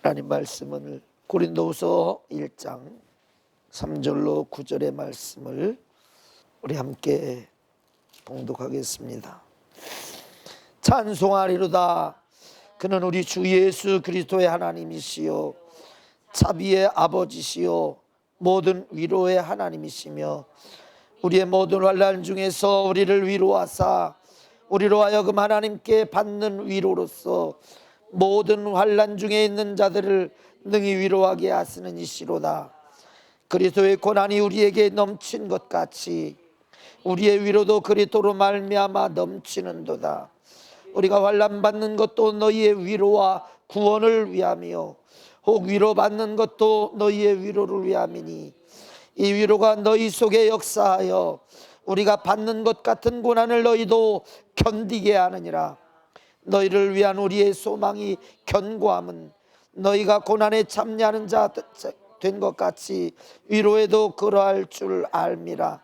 하나님 말씀은 고린도후서 1장 3절로 9절의 말씀을 우리 함께 봉독하겠습니다. 찬송하리로다. 그는 우리 주 예수 그리스도의 하나님이시요 자비의 아버지시요 모든 위로의 하나님이시며 우리의 모든 환난 중에서 우리를 위로하사 우리로 하여금 하나님께 받는 위로로서 모든 환난 중에 있는 자들을 능히 위로하게 하시는 이시로다. 그리스도의 고난이 우리에게 넘친 것 같이 우리의 위로도 그리스도로 말미암아 넘치는도다. 우리가 환난 받는 것도 너희의 위로와 구원을 위함이요 혹 위로받는 것도 너희의 위로를 위함이니 이 위로가 너희 속에 역사하여 우리가 받는 것 같은 고난을 너희도 견디게 하느니라. 너희를 위한 우리의 소망이 견고함은 너희가 고난에 참여하는 자 된 것 같이 위로에도 그러할 줄 알미라.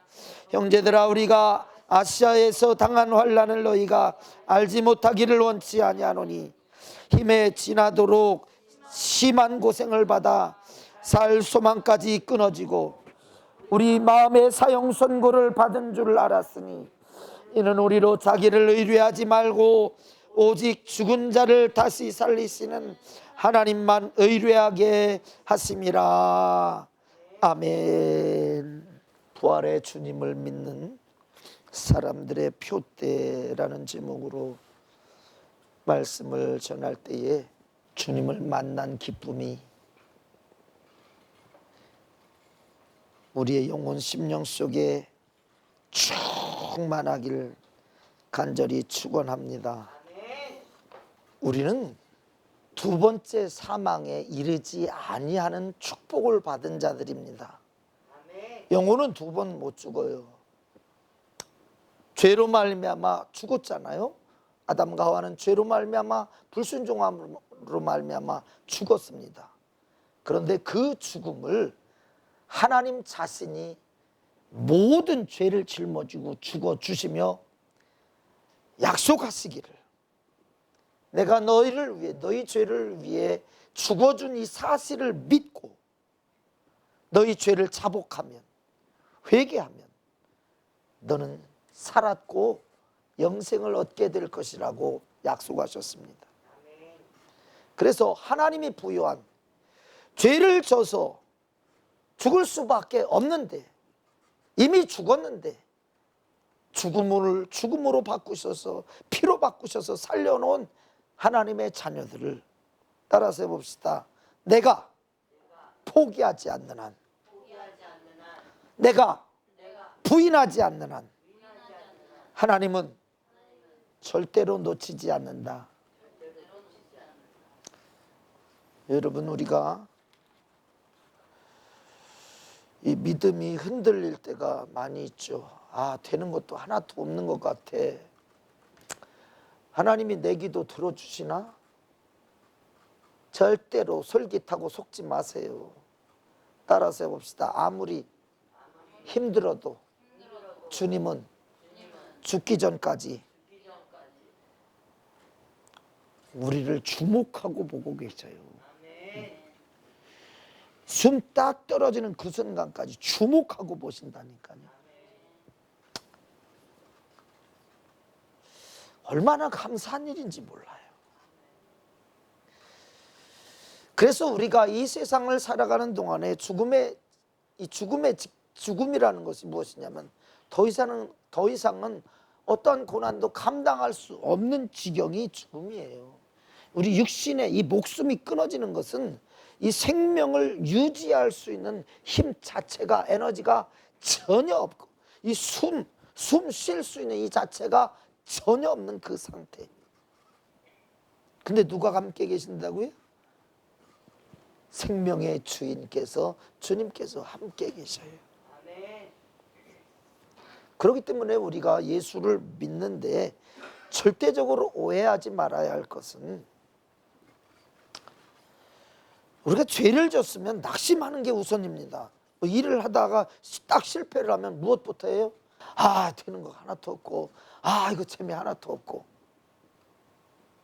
형제들아, 우리가 아시아에서 당한 환난을 너희가 알지 못하기를 원치 아니하노니 힘에 지나도록 심한 고생을 받아 살 소망까지 끊어지고 우리 마음의 사형 선고를 받은 줄 알았으니 이는 우리로 자기를 의뢰하지 말고 오직 죽은 자를 다시 살리시는 하나님만 의뢰하게 하심이라. 아멘. 부활의 주님을 믿는 사람들의 표대라는 제목으로 말씀을 전할 때에 주님을 만난 기쁨이 우리의 영혼 심령 속에 충만하길 간절히 축원합니다. 우리는 두 번째 사망에 이르지 아니하는 축복을 받은 자들입니다. 영혼은 두 번 못 죽어요. 죄로 말미암아 죽었잖아요. 아담과 하와는 죄로 말미암아 불순종함으로 말미암아 죽었습니다. 그런데 그 죽음을 하나님 자신이 모든 죄를 짊어지고 죽어주시며 약속하시기를, 내가 너희를 위해, 너희 죄를 위해 죽어준 이 사실을 믿고 너희 죄를 자복하면, 회개하면 너는 살았고 영생을 얻게 될 것이라고 약속하셨습니다. 그래서 하나님이 부여한 죄를 져서 죽을 수밖에 없는데, 이미 죽었는데 죽음으로 바꾸셔서, 피로 바꾸셔서 살려놓은 하나님의 자녀들을 따라서 해봅시다. 내가 포기하지 않는 한, 내가 부인하지 않는 한 하나님은 절대로 놓치지 않는다. 여러분, 우리가 이 믿음이 흔들릴 때가 많이 있죠. 되는 것도 하나도 없는 것 같아. 하나님이 내 기도 들어주시나? 절대로 솔깃하고 속지 마세요. 따라서 해봅시다. 아무리 힘들어도 주님은 죽기 전까지 우리를 주목하고 보고 계셔요. 숨 딱 떨어지는 그 순간까지 주목하고 보신다니까요. 얼마나 감사한 일인지 몰라요. 그래서 우리가 이 세상을 살아가는 동안에 죽음이라는 것이 무엇이냐면 더 이상은 어떠한 고난도 감당할 수 없는 지경이 죽음이에요. 우리 육신의 이 목숨이 끊어지는 것은 이 생명을 유지할 수 있는 힘 자체가, 에너지가 전혀 없고, 이 숨 쉴 수 있는 이 자체가 전혀 없는 그 상태. 근데 누가 함께 계신다고요? 생명의 주인께서 주님께서 함께 계셔요. 그렇기 때문에 우리가 예수를 믿는데 절대적으로 오해하지 말아야 할 것은, 우리가 죄를 졌으면 낙심하는 게 우선입니다. 뭐 일을 하다가 딱 실패를 하면 무엇부터 해요? 되는 거 하나도 없고, 이거 재미 하나도 없고.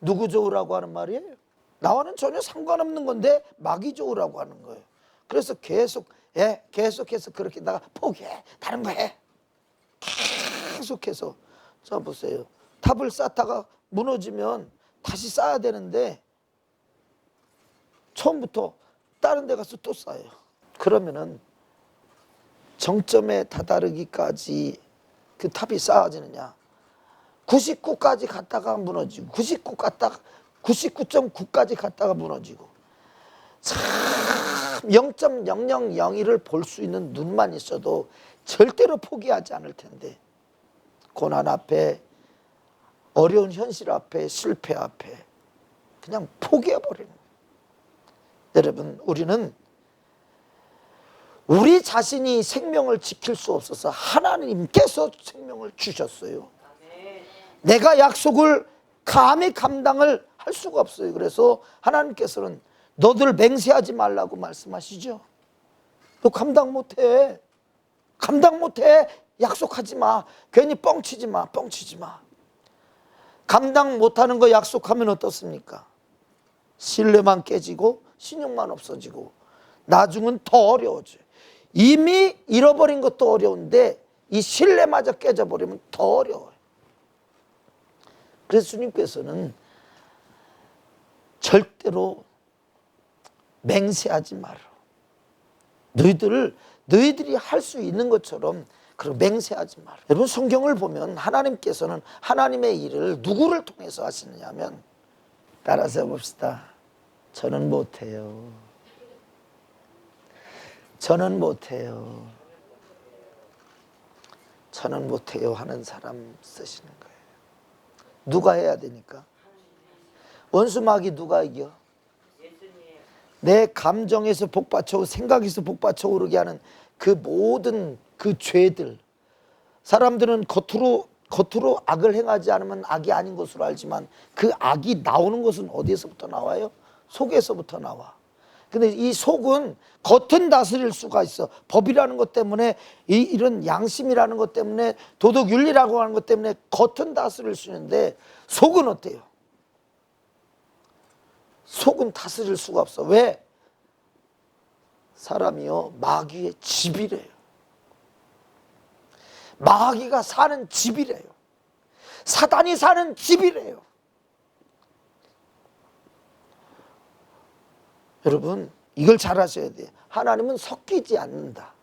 누구 좋으라고 하는 말이에요? 나와는 전혀 상관없는 건데 막이 좋으라고 하는 거예요. 그래서 계속해서 그렇게 나가 포기해, 다른 거 해. 계속해서. 자 보세요, 탑을 쌓다가 무너지면 다시 쌓아야 되는데 처음부터 다른 데 가서 또 쌓아요. 그러면은 정점에 다다르기까지 그 탑이 쌓아지느냐? 99까지 갔다가 무너지고 99.9까지 갔다가 무너지고, 참 0.000을 볼 수 있는 눈만 있어도 절대로 포기하지 않을 텐데, 고난 앞에, 어려운 현실 앞에, 실패 앞에 그냥 포기해버리는 거예요. 여러분, 우리는 우리 자신이 생명을 지킬 수 없어서 하나님께서 생명을 주셨어요. 내가 약속을 감히 감당을 할 수가 없어요. 그래서 하나님께서는 너들 맹세하지 말라고 말씀하시죠. 너 감당 못해. 약속하지 마. 괜히 뻥치지 마. 감당 못하는 거 약속하면 어떻습니까? 신뢰만 깨지고 신용만 없어지고 나중은 더 어려워져요. 이미 잃어버린 것도 어려운데 이 신뢰마저 깨져버리면 더 어려워요. 그래서 주님께서는 절대로 맹세하지 마라. 너희들이 할 수 있는 것처럼 그런 맹세하지 마라. 여러분, 성경을 보면 하나님께서는 하나님의 일을 누구를 통해서 하시느냐 하면, 따라서 해봅시다. 저는 못해요. 하는 사람 쓰시는 거예요. 누가 해야 되니까? 원수마귀 누가 이겨? 내 감정에서 복받쳐, 생각에서 복받쳐 오르게 하는 그 모든 그 죄들. 사람들은 겉으로 악을 행하지 않으면 악이 아닌 것으로 알지만 그 악이 나오는 것은 어디에서부터 나와요? 속에서부터 나와. 근데 이 속은 겉은 다스릴 수가 있어. 법이라는 것 때문에, 이런 양심이라는 것 때문에, 도덕윤리라고 하는 것 때문에 겉은 다스릴 수 있는데 속은 어때요? 속은 다스릴 수가 없어. 왜? 사람이요, 마귀의 집이래요. 마귀가 사는 집이래요. 사단이 사는 집이래요. 여러분, 이걸 잘 아셔야 돼요. 하나님은 섞이지 않는다.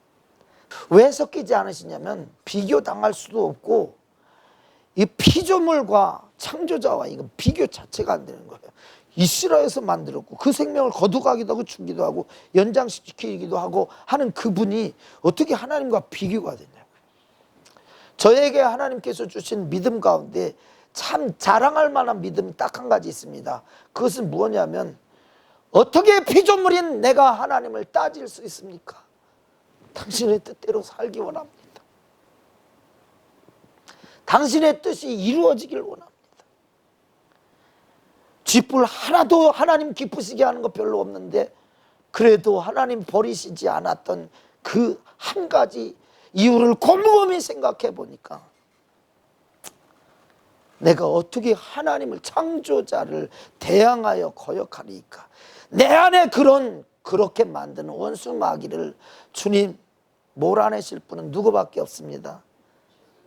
왜 섞이지 않으시냐면 비교당할 수도 없고, 이 피조물과 창조자와 이건 비교 자체가 안 되는 거예요. 이스라엘에서 만들었고 그 생명을 거두가기도 하고 주기도 하고 연장시키기도 하고 하는 그분이 어떻게 하나님과 비교가 되냐고요. 저에게 하나님께서 주신 믿음 가운데 참 자랑할 만한 믿음이 딱 한 가지 있습니다. 그것은 뭐냐면, 어떻게 피조물인 내가 하나님을 따질 수 있습니까? 당신의 뜻대로 살기 원합니다. 당신의 뜻이 이루어지길 원합니다. 쥐뿔 하나도 하나님 기쁘시게 하는 거 별로 없는데, 그래도 하나님 버리시지 않았던 그 한 가지 이유를 곰곰이 생각해 보니까, 내가 어떻게 하나님을, 창조자를 대항하여 거역하리까? 내 안에 그렇게 만드는 원수 마귀를 주님 몰아내실 분은 누구밖에 없습니다.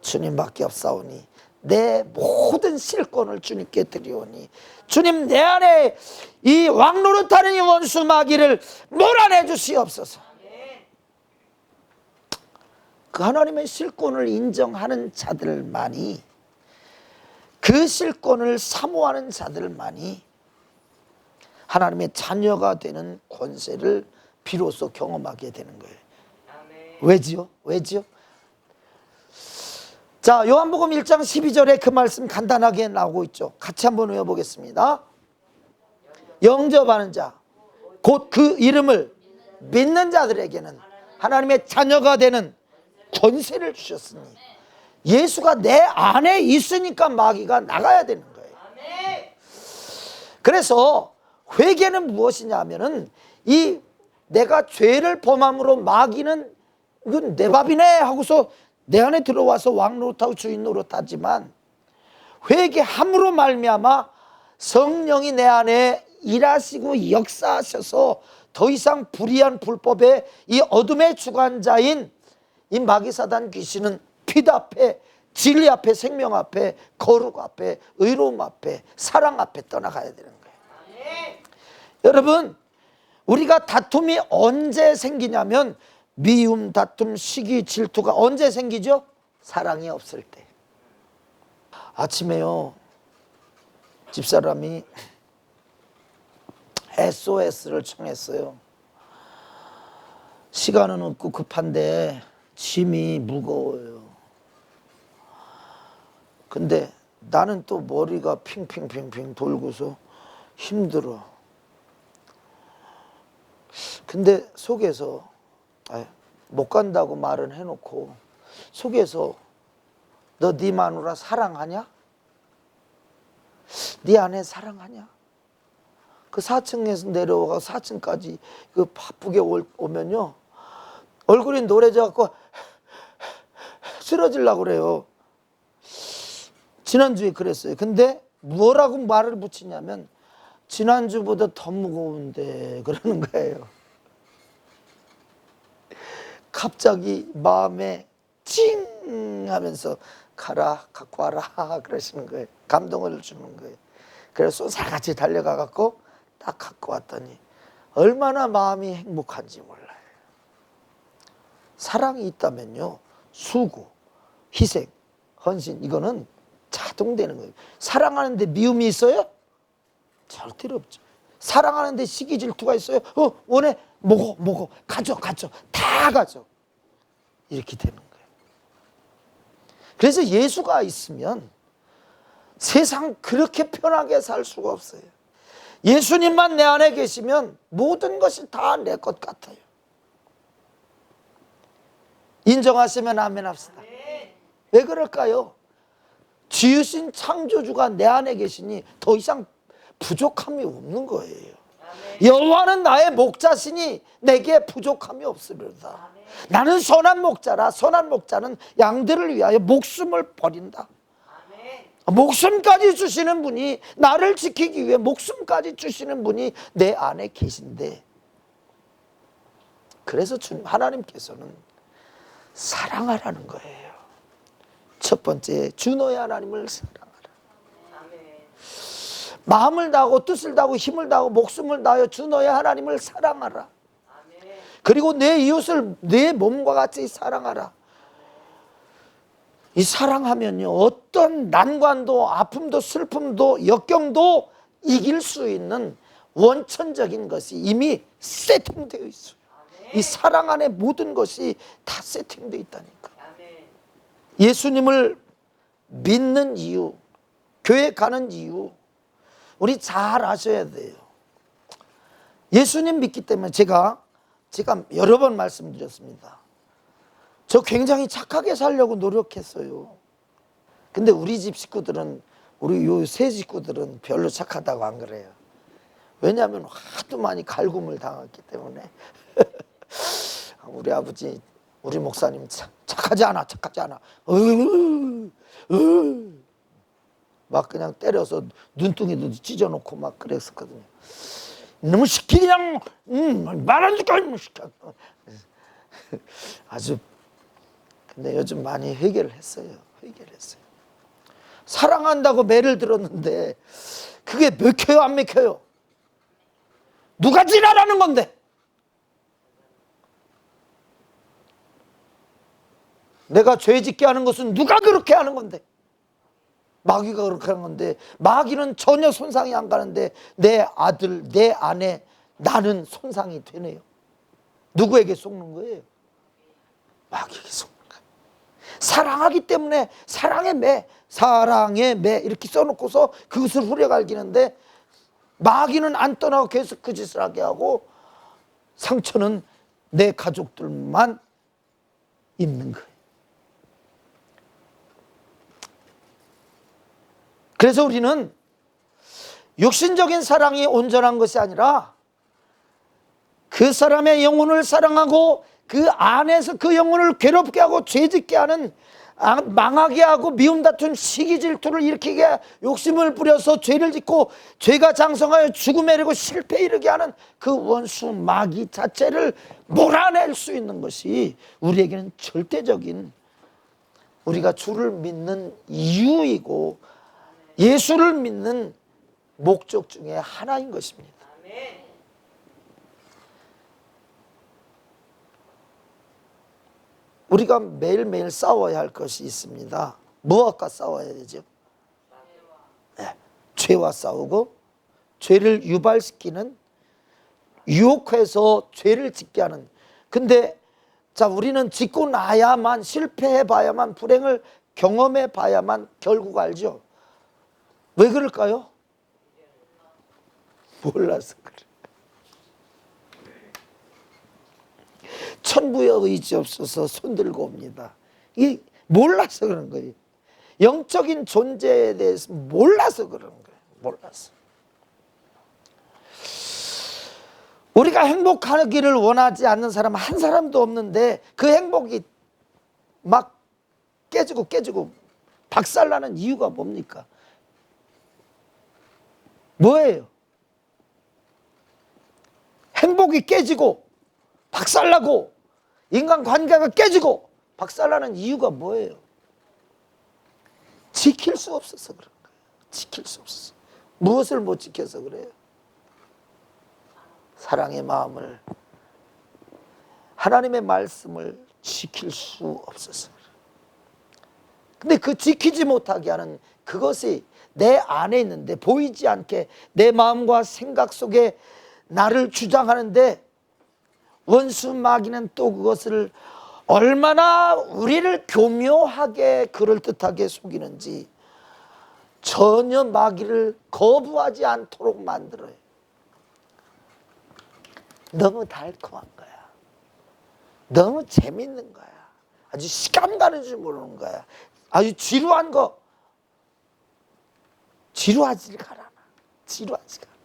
주님밖에 없사오니 내 모든 실권을 주님께 드리오니, 주님 내 안에 이 왕노릇하는 이 원수 마귀를 몰아내 주시옵소서. 그 하나님의 실권을 인정하는 자들만이, 그 실권을 사모하는 자들만이 하나님의 자녀가 되는 권세를 비로소 경험하게 되는 거예요. 왜지요? 자, 요한복음 1장 12절에 그 말씀 간단하게 나오고 있죠. 같이 한번 외워보겠습니다. 영접하는 자, 곧 그 이름을 믿는 자들에게는 하나님의 자녀가 되는 권세를 주셨으니, 예수가 내 안에 있으니까 마귀가 나가야 되는 거예요. 그래서 회개는 무엇이냐 하면은, 이 내가 죄를 범함으로 마귀는 이건 내 밥이네 하고서 내 안에 들어와서 왕 노릇하고 주인 노릇하지만, 회개함으로 말미암아 성령이 내 안에 일하시고 역사하셔서 더 이상 불의한 불법의 이 어둠의 주관자인 이 마귀 사단 귀신은 빛 앞에, 진리 앞에, 생명 앞에, 거룩 앞에, 의로움 앞에, 사랑 앞에 떠나가야 되는 거예요. 여러분, 우리가 다툼이 언제 생기냐면, 미움, 다툼, 시기, 질투가 언제 생기죠? 사랑이 없을 때. 아침에요, 집사람이 SOS를 청했어요. 시간은 없고 급한데 짐이 무거워요. 근데 나는 또 머리가 핑핑핑핑 돌고서 힘들어. 근데 속에서 못 간다고 말은 해놓고 속에서, 너 네 마누라 사랑하냐? 네 아내 사랑하냐? 그 4층에서 내려와가 4층까지 그 바쁘게 오면요, 얼굴이 노래져갖고 쓰러지려고 그래요. 지난주에 그랬어요. 근데 뭐라고 말을 붙이냐면, 지난주보다 더 무거운데 그러는 거예요. 갑자기 마음에 찡 하면서 가라, 갖고 와라 그러시는 거예요. 감동을 주는 거예요. 그래서 쌀같이 달려가 갖고 딱 갖고 왔더니 얼마나 마음이 행복한지 몰라요. 사랑이 있다면요, 수고, 희생, 헌신, 이거는 자동되는 거예요. 사랑하는데 미움이 있어요? 절대로 없죠. 사랑하는데 시기 질투가 있어요? 원해, 먹어, 가져, 다 가져. 이렇게 되는 거예요. 그래서 예수가 있으면 세상 그렇게 편하게 살 수가 없어요. 예수님만 내 안에 계시면 모든 것이 다 내 것 같아요. 인정하시면 아멘 합시다. 왜 그럴까요? 지으신 창조주가 내 안에 계시니 더 이상 부족함이 없는 거예요. 여호와는 나의 목자시니 내게 부족함이 없으리로다. 나는 선한 목자라. 선한 목자는 양들을 위하여 목숨을 버린다. 목숨까지 주시는 분이, 나를 지키기 위해 목숨까지 주시는 분이 내 안에 계신데, 그래서 주님 하나님께서는 사랑하라는 거예요. 첫 번째, 주 너의 하나님을 사랑하라. 마음을 다하고 뜻을 다하고 힘을 다하고 목숨을 다하여 주 너의 하나님을 사랑하라. 그리고 내 이웃을 내 몸과 같이 사랑하라. 이 사랑하면요, 어떤 난관도 아픔도 슬픔도 역경도 이길 수 있는 원천적인 것이 이미 세팅되어 있어요. 이 사랑 안에 모든 것이 다 세팅되어 있다니까요. 예수님을 믿는 이유, 교회 가는 이유, 우리 잘 아셔야 돼요. 예수님 믿기 때문에 제가 여러 번 말씀드렸습니다. 저 굉장히 착하게 살려고 노력했어요. 근데 우리 집 식구들은, 우리 요 세 식구들은 별로 착하다고 안 그래요. 왜냐하면 하도 많이 갈굼을 당했기 때문에. 우리 아버지, 우리 목사님 착하지 않아. 막 그냥 때려서 눈뚱이도 찢어놓고 막 그랬었거든요. 너무 시키 그냥 말 안 듣고 너무 시켜. 아주. 근데 요즘 많이 해결했어요. 사랑한다고 매를 들었는데 그게 먹혀요, 안 먹혀요? 누가 지랄하는 건데? 내가 죄 짓게 하는 것은 누가 그렇게 하는 건데? 마귀가 그렇게 하는 건데, 마귀는 전혀 손상이 안 가는데 내 아들, 내 아내, 나는 손상이 되네요. 누구에게 속는 거예요? 마귀에게 속는 거예요. 사랑하기 때문에 사랑의 매 이렇게 써놓고서 그것을 후려갈기는데, 마귀는 안 떠나고 계속 그 짓을 하게 하고 상처는 내 가족들만 입는 거예요. 그래서 우리는 육신적인 사랑이 온전한 것이 아니라 그 사람의 영혼을 사랑하고 그 안에서 그 영혼을 괴롭게 하고 죄짓게 하는, 망하게 하고 미움 다툼 시기 질투를 일으키게 욕심을 부려서 죄를 짓고 죄가 장성하여 죽음에 이르고 실패에 이르게 하는 그 원수 마귀 자체를 몰아낼 수 있는 것이 우리에게는 절대적인, 우리가 주를 믿는 이유이고 예수를 믿는 목적 중에 하나인 것입니다. 우리가 매일매일 싸워야 할 것이 있습니다. 무엇과 싸워야 되죠? 네, 죄와 싸우고, 죄를 유발시키는, 유혹해서 죄를 짓게 하는. 근데 자, 우리는 짓고 나야만, 실패해 봐야만, 불행을 경험해 봐야만 결국 알죠. 왜 그럴까요? 몰라서 그래. 천부의 의지 없어서 손들고 옵니다. 이 몰라서 그런 거예요. 영적인 존재에 대해서 몰라서 그런 거예요. 몰라서. 우리가 행복하기를 원하지 않는 사람 한 사람도 없는데 그 행복이 막 깨지고 박살나는 이유가 뭡니까? 뭐예요? 행복이 깨지고 박살나고 인간관계가 깨지고 박살나는 이유가 뭐예요? 지킬 수 없어서 그런 거예요. 지킬 수 없어서. 무엇을 못 지켜서 그래요? 사랑의 마음을, 하나님의 말씀을 지킬 수 없어서 그래요. 근데 그 지키지 못하게 하는 그것이 내 안에 있는데 보이지 않게 내 마음과 생각 속에 나를 주장하는데, 원수 마귀는 또 그것을 얼마나 우리를 교묘하게 그럴듯하게 속이는지 전혀 마귀를 거부하지 않도록 만들어요. 너무 달콤한 거야. 너무 재밌는 거야. 아주 시간 가는 줄 모르는 거야. 아주 지루한 거. 지루하지가 않아. 지루하지가 않아.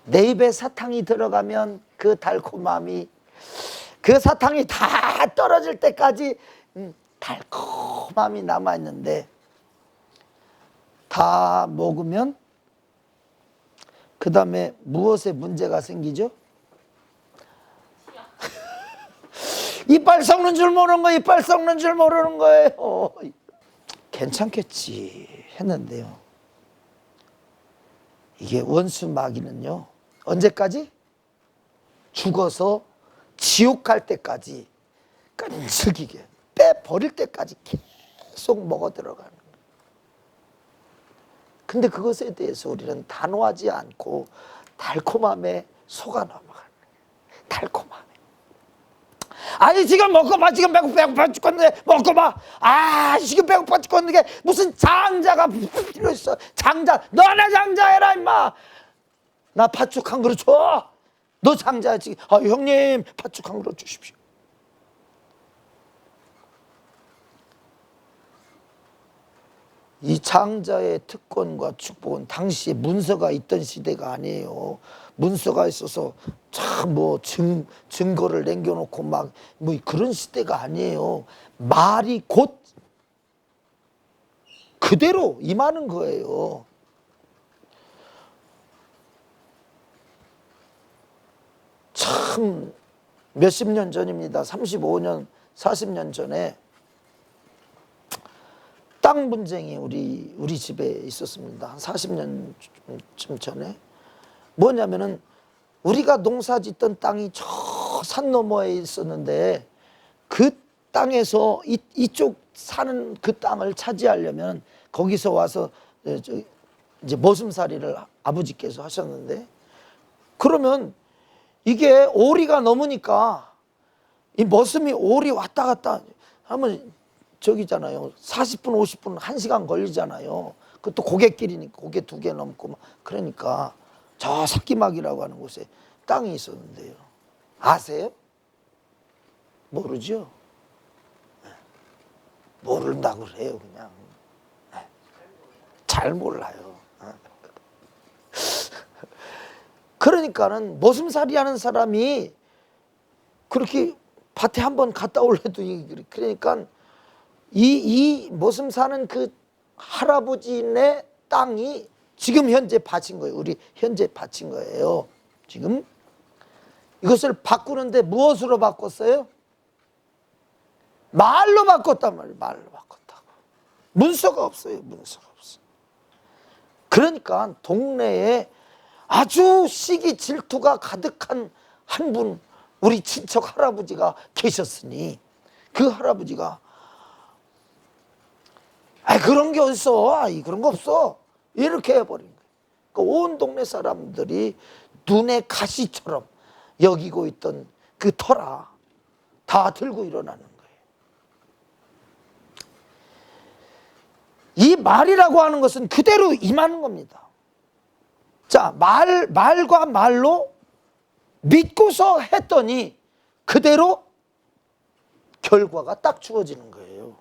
내 입에 사탕이 들어가면 그 달콤함이, 그 사탕이 다 떨어질 때까지 달콤함이 남아있는데, 다 먹으면 그 다음에 무엇에 문제가 생기죠? 이빨 썩는 줄 모르는 거예요. 이빨 썩는 줄 모르는 거예요. 괜찮겠지 했는데요, 이게 원수 마귀는요, 언제까지? 죽어서 지옥 갈 때까지 끈질기게 빼버릴 때까지 계속 먹어 들어가는 거예요. 근데 그것에 대해서 우리는 단호하지 않고 달콤함에 속아 넘어가는 거예요. 달콤함에. 아니 지금 먹어봐. 지금 배고파 죽겠는데 먹어봐. 아 지금 배고파 죽겠는데 무슨 장자가 필요 있어. 장자. 너네 장자해라 임마. 나 팥죽 한 그릇 줘. 너 장자지. 아 형님 팥죽 한 그릇 주십시오. 이 장자의 특권과 축복은 당시에 문서가 있던 시대가 아니에요. 문서가 있어서 참 뭐 증거를 남겨놓고 막 뭐 그런 시대가 아니에요. 말이 곧 그대로 임하는 거예요. 참 몇십 년 전입니다. 35년, 40년 전에 땅 분쟁이 우리 집에 있었습니다. 한 40년쯤 전에. 뭐냐면은 우리가 농사 짓던 땅이 저 산 너머에 있었는데 그 땅에서 이쪽 사는 그 땅을 차지하려면 거기서 와서 이제 머슴살이를 아버지께서 하셨는데, 그러면 이게 오리가 넘으니까 이 머슴이 오리 왔다 갔다 하면 저기잖아요. 40분, 50분, 1시간 걸리잖아요. 그것도 고갯길이니까 고개 2개 넘고 막 그러니까 저 삭기막이라고 하는 곳에 땅이 있었는데요. 아세요? 모르죠? 모른다고 그래요, 그냥. 잘 몰라요. 그러니까는 머슴살이 하는 사람이 그렇게 밭에 한번 갔다 올래도, 그러니까 이 머슴 사는 그 할아버지네 땅이 지금 현재 밭인 거예요. 우리 현재 밭인 거예요. 지금 이것을 바꾸는데 무엇으로 바꿨어요? 말로 바꿨단 말이에요. 말로 바꿨다고. 문서가 없어요. 문서가 없어. 그러니까 동네에 아주 시기 질투가 가득한 한 분, 우리 친척 할아버지가 계셨으니 그 할아버지가 그런 게 어딨어? 그런 거 없어. 이렇게 해버린 거예요. 그러니까 온 동네 사람들이 눈의 가시처럼 여기고 있던 그 터라 다 들고 일어나는 거예요. 이 말이라고 하는 것은 그대로 임하는 겁니다. 자, 말과 말로 믿고서 했더니 그대로 결과가 딱 주어지는 거예요.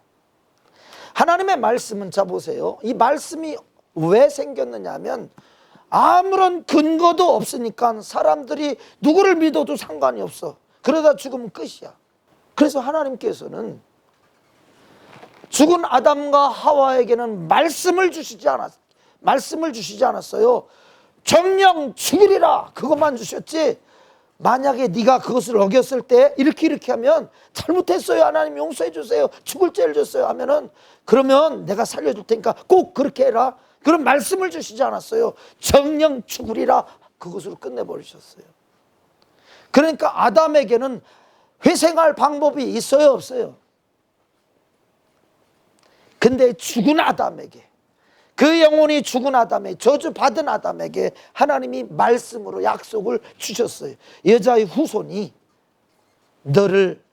하나님의 말씀은, 자 보세요. 이 말씀이 왜 생겼느냐 하면 아무런 근거도 없으니까 사람들이 누구를 믿어도 상관이 없어. 그러다 죽으면 끝이야. 그래서 하나님께서는 죽은 아담과 하와에게는 말씀을 주시지 않았어요. 정령 죽으리라, 그것만 주셨지, 만약에 네가 그것을 어겼을 때 이렇게 하면 잘못했어요, 하나님 용서해 주세요, 죽을 죄를 줬어요 하면은, 그러면 내가 살려줄 테니까 꼭 그렇게 해라, 그런 말씀을 주시지 않았어요. 정령 죽으리라, 그것으로 끝내버리셨어요. 그러니까 아담에게는 회생할 방법이 있어요, 없어요? 근데 죽은 아담에게, 그 영혼이 죽은 아담에, 저주받은 아담에게 하나님이 말씀으로 약속을 주셨어요. 여자의 후손이 너를,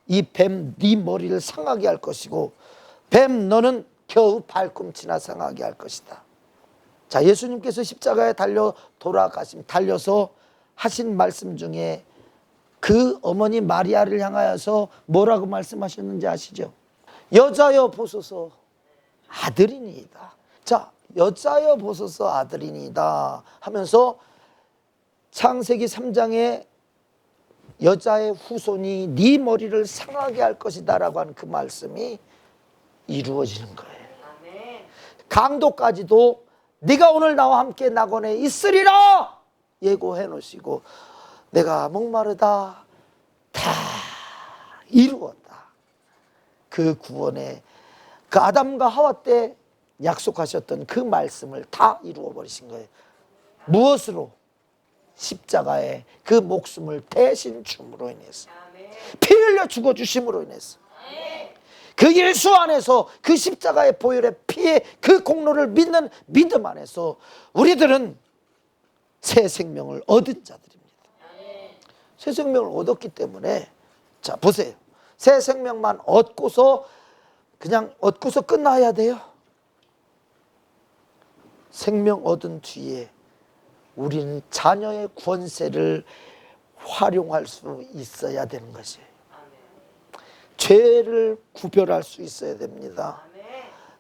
이 뱀 네 머리를 상하게 할 것이고 뱀 너는 겨우 발꿈치나 상하게 할 것이다. 자, 예수님께서 십자가에 달려서 하신 말씀 중에 그 어머니 마리아를 향하여서 뭐라고 말씀하셨는지 아시죠? 여자여 보소서 아들이니이다. 자, 여자여 보소서 아들이니이다 하면서 창세기 3장에 여자의 후손이 네 머리를 상하게 할 것이다 라고 하는 그 말씀이 이루어지는 거예요. 강도까지도 네가 오늘 나와 함께 낙원에 있으리라 예고해 놓으시고, 내가 목마르다, 다 이루었다. 그 구원의, 그 아담과 하와 때 약속하셨던 그 말씀을 다 이루어 버리신 거예요. 무엇으로? 십자가에 그 목숨을 대신 줌으로 인해서, 피 흘려 죽어 주심으로 인해서, 그 예수 안에서, 그 십자가의 보혈의 피의 그 공로를 믿는 믿음 안에서 우리들은 새 생명을 얻은 자들입니다. 새 생명을 얻었기 때문에, 자 보세요, 새 생명만 얻고서 그냥 얻고서 끝나야 돼요? 생명 얻은 뒤에 우리는 자녀의 권세를 활용할 수 있어야 되는 것이에요. 죄를 구별할 수 있어야 됩니다.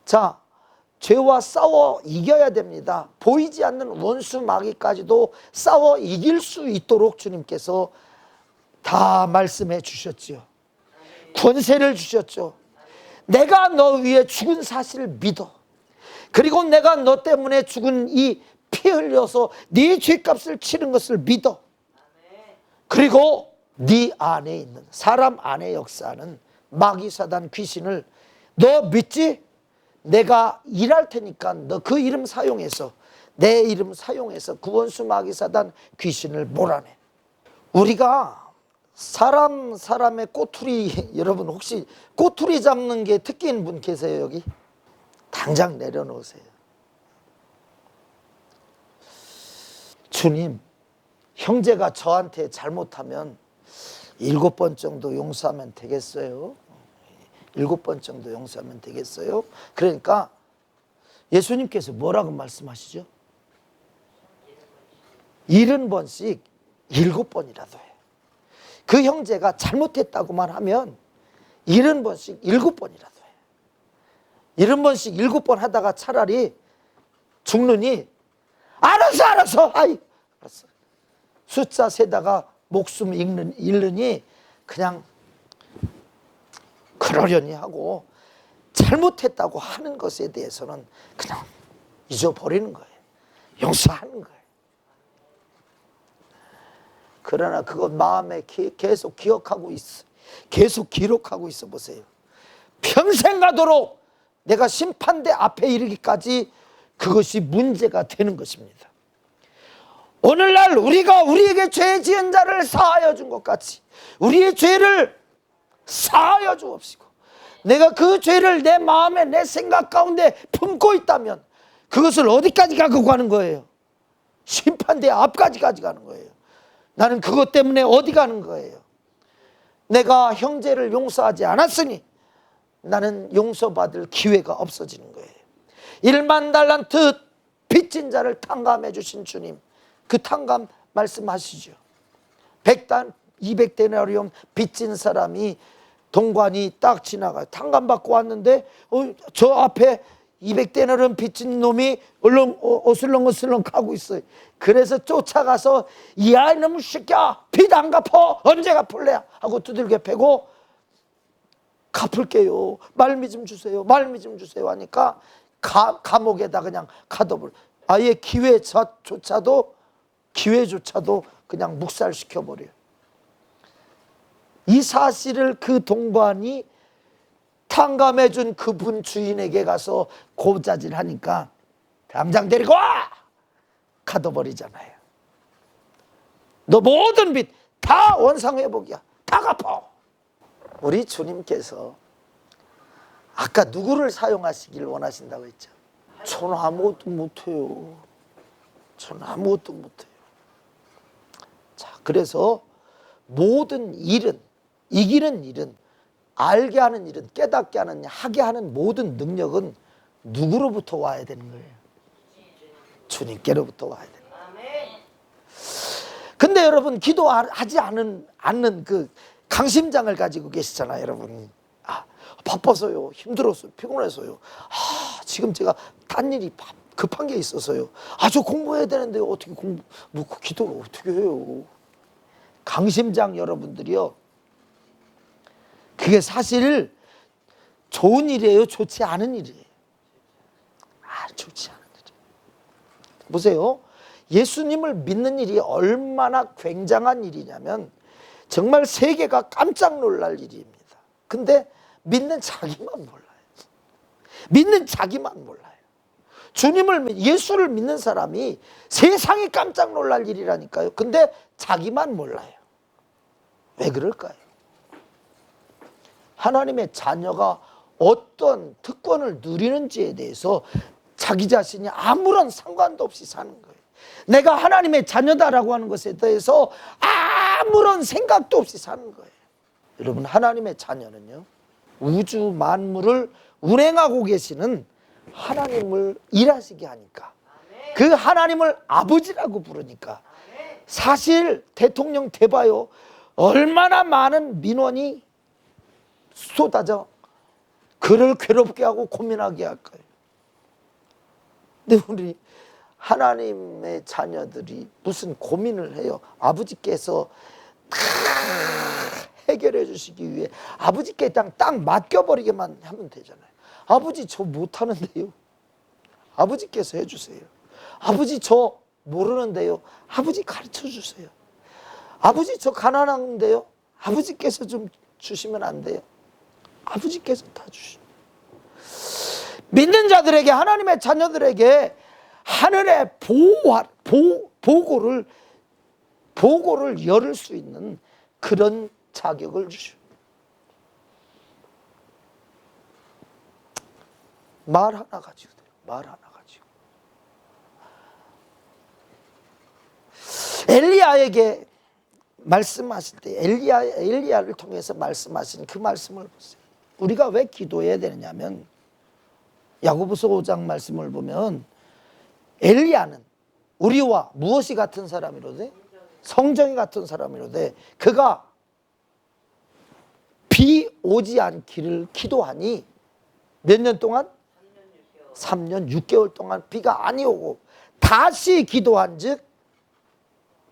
자, 죄와 싸워 이겨야 됩니다. 보이지 않는 원수 마귀까지도 싸워 이길 수 있도록 주님께서 다 말씀해 주셨지요. 권세를 주셨죠. 내가 너 위해 죽은 사실을 믿어. 그리고 내가 너 때문에 죽은 이 피 흘려서 네 죄값을 치른 것을 믿어. 그리고 네 안에 있는, 사람 안에 역사하는 마귀 사단 귀신을 너 믿지? 내가 일할 테니까 너 그 이름 사용해서, 내 이름 사용해서 구원수 마귀 사단 귀신을 몰아내. 우리가 사람의 꼬투리, 여러분 혹시 꼬투리 잡는 게 특기인 분 계세요? 여기 당장 내려놓으세요. 주님, 형제가 저한테 잘못하면 7번 정도 용서하면 되겠어요? 7번 정도 용서하면 되겠어요? 그러니까 예수님께서 뭐라고 말씀하시죠? 70번씩 7번이라도 해. 그 형제가 잘못했다고만 하면 70번씩 7번이라도 해. 70번씩 7번 하다가 차라리 죽느니 알았어 아이 알았어. 숫자 세다가 목숨 잃느니 그냥 그러려니 하고 잘못했다고 하는 것에 대해서는 그냥 잊어버리는 거예요. 용서하는 거예요. 그러나 그것 마음에 계속 기억하고 있어. 계속 기록하고 있어 보세요. 평생 가도록 내가 심판대 앞에 이르기까지 그것이 문제가 되는 것입니다. 오늘날 우리가 우리에게 죄 지은 자를 사하여 준 것 같이 우리의 죄를 사하여 주옵시고, 내가 그 죄를 내 마음에 내 생각 가운데 품고 있다면 그것을 어디까지 갖고 가는 거예요? 심판대 앞까지 가는 거예요. 나는 그것 때문에 어디 가는 거예요? 내가 형제를 용서하지 않았으니 나는 용서받을 기회가 없어지는 거예요. 1만 달란트 빚진 자를 탕감해 주신 주님, 그 탕감 말씀하시죠. 100단 200데나리온 빚진 사람이 동관이 딱 지나가요. 탕감받고 왔는데 저 앞에 200데나리온 빚진 놈이 어슬렁어슬렁 가고 있어요. 그래서 쫓아가서 이 아이놈 새끼야, 빚 안 갚어, 언제 갚을래? 하고 두들겨 패고 갚을게요, 말미 좀 주세요, 말미 좀 주세요 하니까 감옥에다 그냥 가둬버려. 아예 기회조차도 그냥 묵살시켜버려요. 이 사실을 그 동관이 탕감해준 그분 주인에게 가서 고자질하니까 당장 데리고 와! 가둬버리잖아요. 너 모든 빚 다 원상회복이야, 다 갚아. 우리 주님께서 아까 누구를 사용하시길 원하신다고 했죠? 저는 아무것도 못해요. 저는 아무것도 못해요. 자, 그래서 모든 일은, 이기는 일은, 알게 하는 일은, 깨닫게 하는, 하게 하는 모든 능력은 누구로부터 와야 되는 거예요? 주님께로부터 와야 되는 거예요. 근데 여러분, 기도하지 않는 그 강심장을 가지고 계시잖아요, 여러분. 바빠서요, 힘들었어요, 피곤해서요, 지금 제가 딴 일이 급한 게 있어서요, 저 공부해야 되는데 어떻게 기도를 어떻게 해요? 강심장 여러분들이요, 그게 사실 좋은 일이에요, 좋지 않은 일이에요? 좋지 않은 일이에요. 보세요, 예수님을 믿는 일이 얼마나 굉장한 일이냐면 정말 세계가 깜짝 놀랄 일입니다. 근데 믿는 자기만 몰라요. 믿는 자기만 몰라요. 예수를 믿는 사람이 세상이 깜짝 놀랄 일이라니까요. 근데 자기만 몰라요. 왜 그럴까요? 하나님의 자녀가 어떤 특권을 누리는지에 대해서 자기 자신이 아무런 상관도 없이 사는 거예요. 내가 하나님의 자녀다라고 하는 것에 대해서 아무런 생각도 없이 사는 거예요. 여러분, 하나님의 자녀는요, 우주 만물을 운행하고 계시는 하나님을 일하시게 하니까, 그 하나님을 아버지라고 부르니까, 사실 대통령 돼봐요, 얼마나 많은 민원이 쏟아져 그를 괴롭게 하고 고민하게 할 거예요. 근데 우리 하나님의 자녀들이 무슨 고민을 해요? 아버지께서 다 해결해 주시기 위해 아버지께 딱 맡겨버리게만 하면 되잖아요. 아버지 저 못하는데요, 아버지께서 해주세요. 아버지 저 모르는데요, 아버지 가르쳐 주세요. 아버지 저 가난한데요, 아버지께서 좀 주시면 안 돼요? 아버지께서 다 주시면. 믿는 자들에게, 하나님의 자녀들에게 하늘의 보고를 열을 수 있는 그런 자격을 주시오. 말 하나 가지고, 말 하나 가지고. 엘리야에게 말씀하실 때, 엘리야를 통해서 말씀하신 그 말씀을 보세요. 우리가 왜 기도해야 되느냐면, 야고보서 5장 말씀을 보면 엘리야는 우리와 무엇이 같은 사람이로되? 성정이 같은 사람이로되, 그가 비 오지 않기를 기도하니 몇 년 동안? 3년 6개월 동안 비가 아니 오고 다시 기도한 즉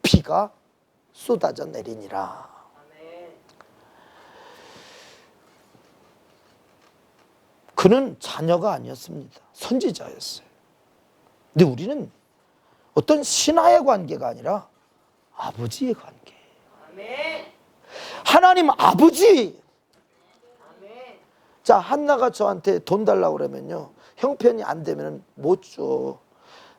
비가 쏟아져 내리니라. 그는 자녀가 아니었습니다. 선지자였어요. 근데 우리는 어떤 신하의 관계가 아니라 아버지의 관계예요. 하나님 아버지. 자, 한나가 저한테 돈 달라고 그러면요, 형편이 안 되면 못 줘.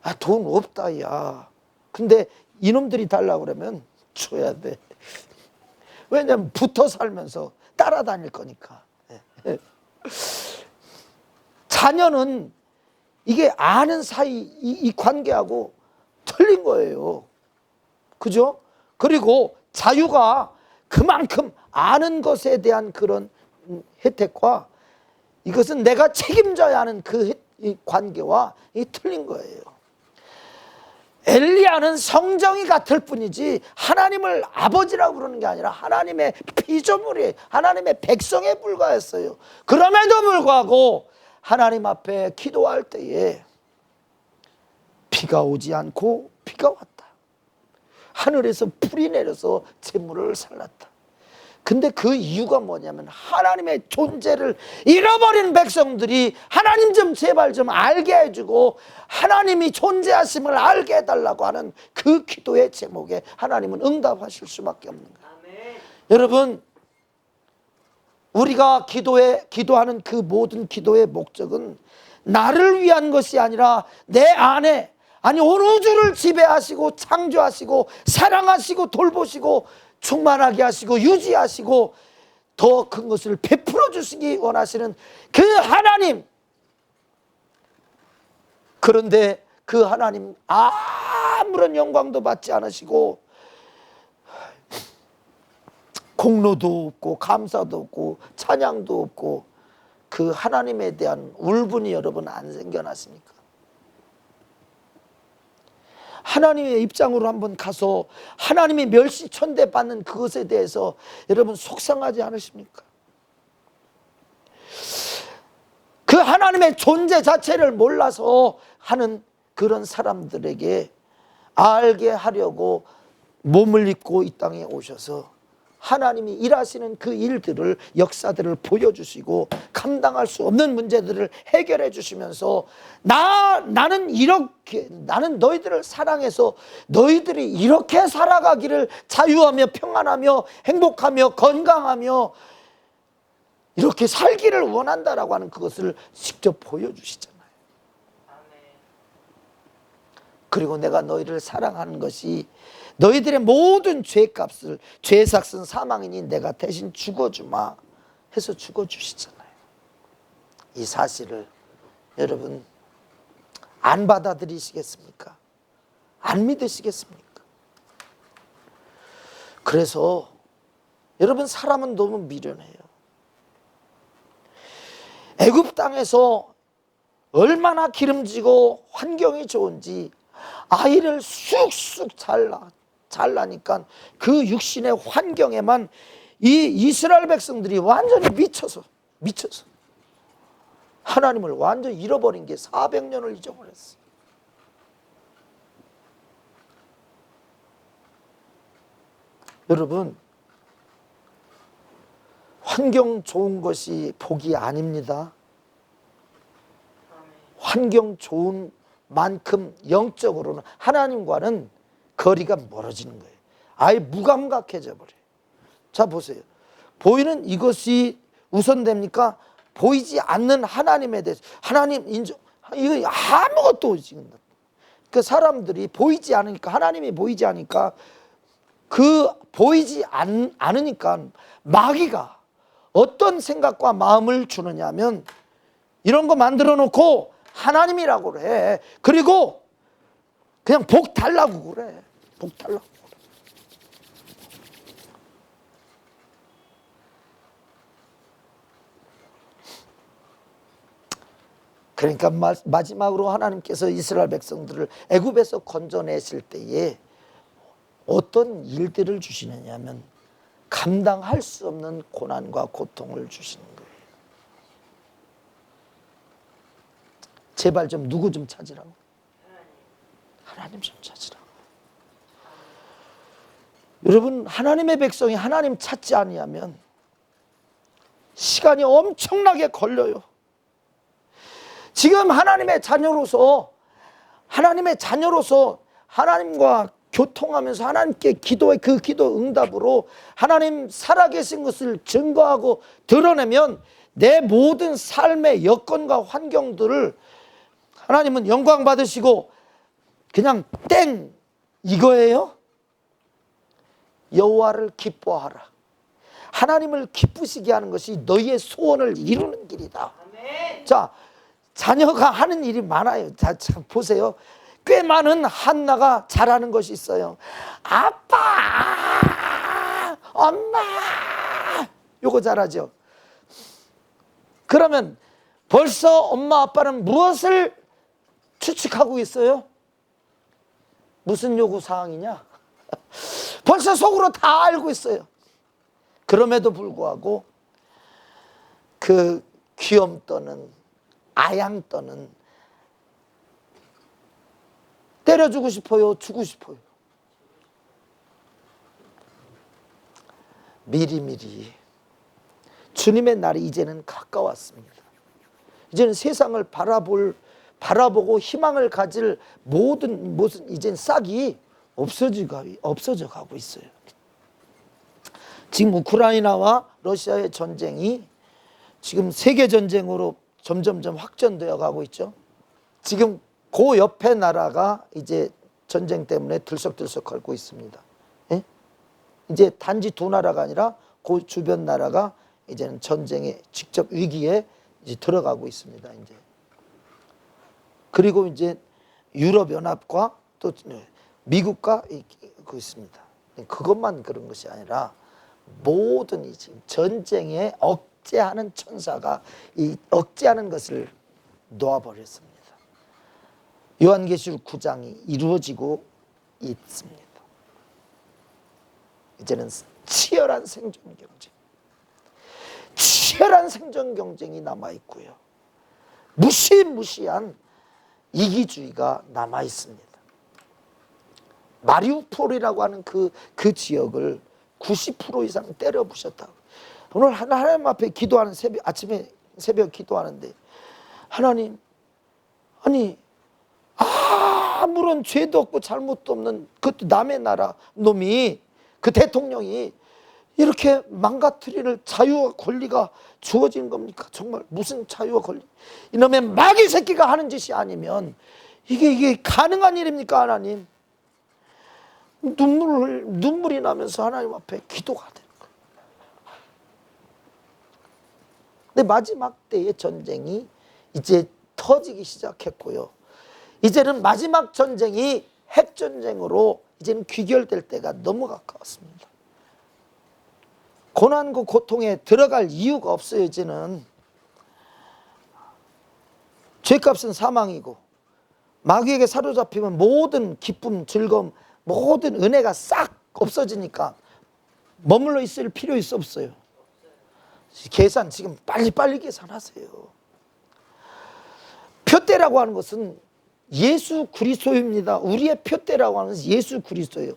아, 돈 없다 야. 근데 이놈들이 달라고 그러면 줘야 돼. 왜냐면 붙어 살면서 따라다닐 거니까. 자녀는 이게 아는 사이 이 관계하고 틀린 거예요. 그죠? 그리고 자유가 그만큼 아는 것에 대한 그런 혜택과 이것은 내가 책임져야 하는 그 관계와 틀린 거예요. 엘리야는 성정이 같을 뿐이지 하나님을 아버지라고 그러는 게 아니라 하나님의 피조물이, 하나님의 백성에 불과했어요. 그럼에도 불구하고 하나님 앞에 기도할 때에 비가 오지 않고 비가 왔다. 하늘에서 불이 내려서 재물을 살랐다. 근데 그 이유가 뭐냐면 하나님의 존재를 잃어버린 백성들이 하나님 좀 제발 좀 알게 해주고 하나님이 존재하심을 알게 해달라고 하는 그 기도의 제목에 하나님은 응답하실 수밖에 없는 거예요. 아멘. 여러분, 우리가 기도하는 그 모든 기도의 목적은 나를 위한 것이 아니라 내 안에, 아니 온 우주를 지배하시고 창조하시고 사랑하시고 돌보시고 충만하게 하시고 유지하시고 더 큰 것을 베풀어 주시기 원하시는 그 하나님. 그런데 그 하나님 아무런 영광도 받지 않으시고 공로도 없고 감사도 없고 찬양도 없고 그 하나님에 대한 울분이 여러분 안 생겨났습니까? 하나님의 입장으로 한번 가서 하나님이 멸시천대 받는 그것에 대해서 여러분 속상하지 않으십니까? 그 하나님의 존재 자체를 몰라서 하는 그런 사람들에게 알게 하려고 몸을 입고 이 땅에 오셔서 하나님이 일하시는 그 일들을, 역사들을 보여주시고 감당할 수 없는 문제들을 해결해 주시면서 나는 너희들을 사랑해서 너희들이 이렇게 살아가기를, 자유하며 평안하며 행복하며 건강하며 이렇게 살기를 원한다라고 하는 그것을 직접 보여주시잖아요. 그리고 내가 너희를 사랑하는 것이 너희들의 모든 죄값을, 죄삭은 사망이니 내가 대신 죽어주마 해서 죽어주시잖아요. 이 사실을 여러분 안 받아들이시겠습니까? 안 믿으시겠습니까? 그래서 여러분, 사람은 너무 미련해요. 애굽 땅에서 얼마나 기름지고 환경이 좋은지 아이를 쑥쑥 잘나니까 그 육신의 환경에만 이 이스라엘 백성들이 완전히 미쳐서 하나님을 완전히 잃어버린 게 400년을 잊어버렸어요. 여러분, 환경 좋은 것이 복이 아닙니다. 환경 좋은 만큼 영적으로는 하나님과는 거리가 멀어지는 거예요. 아예 무감각해져 버려요. 자 보세요. 보이는 이것이 우선됩니까? 보이지 않는 하나님에 대해서 하나님 인정, 이거 아무것도 지금 그 사람들이 보이지 않으니까, 하나님이 보이지 않으니까, 그 보이지 않으니까 마귀가 어떤 생각과 마음을 주느냐 하면 이런 거 만들어 놓고 하나님이라고 그래. 그리고 그냥 복 달라고 그래. 복 달라고 그래. 그러니까 마지막으로 하나님께서 이스라엘 백성들을 애굽에서 건져내실 때에 어떤 일들을 주시느냐 하면 감당할 수 없는 고난과 고통을 주시는 거예요. 제발 좀 누구 좀 찾으라고. 하나님 좀 찾으라고. 여러분, 하나님의 백성이 하나님 찾지 아니하면 시간이 엄청나게 걸려요. 지금 하나님의 자녀로서 하나님과 교통하면서 하나님께 기도의 그 기도 응답으로 하나님 살아계신 것을 증거하고 드러내면 내 모든 삶의 여건과 환경들을 하나님은 영광 받으시고 그냥 땡 이거예요. 여호와를 기뻐하라. 하나님을 기쁘시게 하는 것이 너희의 소원을 이루는 길이다. 아멘. 자, 자녀가 하는 일이 많아요. 자, 참 보세요. 꽤 많은 한나가 잘하는 것이 있어요. 아빠, 엄마, 요거 잘하죠. 그러면 벌써 엄마 아빠는 무엇을 추측하고 있어요? 무슨 요구 사항이냐? 벌써 속으로 다 알고 있어요. 그럼에도 불구하고 그 귀염 떠는 아양 떠는 때려주고 싶어요, 주고 싶어요. 미리미리 주님의 날이 이제는 가까웠습니다. 이제는 세상을 바라보고 희망을 가질 모든 이젠 싹이 없어져 가고 있어요. 지금 우크라이나와 러시아의 전쟁이 지금 세계 전쟁으로 점점점 확전되어 가고 있죠. 지금 그 옆에 나라가 이제 전쟁 때문에 들썩들썩 걷고 있습니다. 예? 이제 단지 두 나라가 아니라 그 주변 나라가 이제는 전쟁의 직접 위기에 이제 들어가고 있습니다. 이제 그리고 이제 유럽 연합과 또 미국과 그 있습니다. 그것만 그런 것이 아니라 모든 이 지금 전쟁에 억제하는 천사가 이 억제하는 것을 놓아버렸습니다. 요한계시록 9장이 이루어지고 있습니다. 이제는 치열한 생존 경쟁이 남아 있고요. 무시무시한 이기주의가 남아 있습니다. 마리우폴이라고 하는 그 지역을 90% 이상 때려 부셨다고. 오늘 하나님 앞에 기도하는 아침에 새벽 기도하는데 하나님, 아니 아무런 죄도 없고 잘못도 없는 그것도 남의 나라 놈이 그 대통령이 이렇게 망가뜨릴 자유와 권리가 주어진 겁니까? 정말 무슨 자유와 권리? 이놈의 마귀 새끼가 하는 짓이 아니면 이게 가능한 일입니까, 하나님? 눈물이 나면서 하나님 앞에 기도가 되는 거예요. 근데 마지막 때의 전쟁이 이제 터지기 시작했고요. 이제는 마지막 전쟁이 핵전쟁으로 이제는 귀결될 때가 너무 가까웠습니다. 고난과 고통에 들어갈 이유가 없어요. 이제는 죄값은 사망이고 마귀에게 사로잡히면 모든 기쁨, 즐거움, 모든 은혜가 싹 없어지니까 머물러 있을 필요 없어요. 지금 빨리 계산하세요. 표대라고 하는 것은 예수 그리스도입니다. 우리의 표대라고 하는 것은 예수 그리스도예요.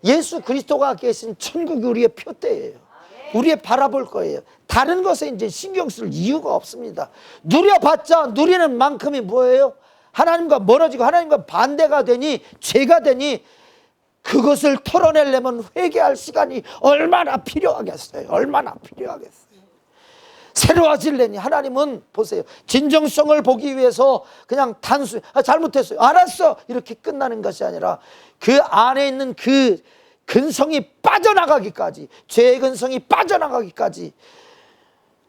예수 그리스도가 계신 천국이 우리의 표대예요. 우리의 바라볼 거예요. 다른 것에 이제 신경 쓸 이유가 없습니다. 누려봤자 누리는 만큼이 뭐예요? 하나님과 멀어지고 하나님과 반대가 되니 죄가 되니 그것을 털어내려면 회개할 시간이 얼마나 필요하겠어요. 새로워지려니 하나님은 보세요. 진정성을 보기 위해서 그냥 단순히 잘못했어요, 알았어, 이렇게 끝나는 것이 아니라 그 안에 있는 그 근성이 빠져나가기까지, 죄의 근성이 빠져나가기까지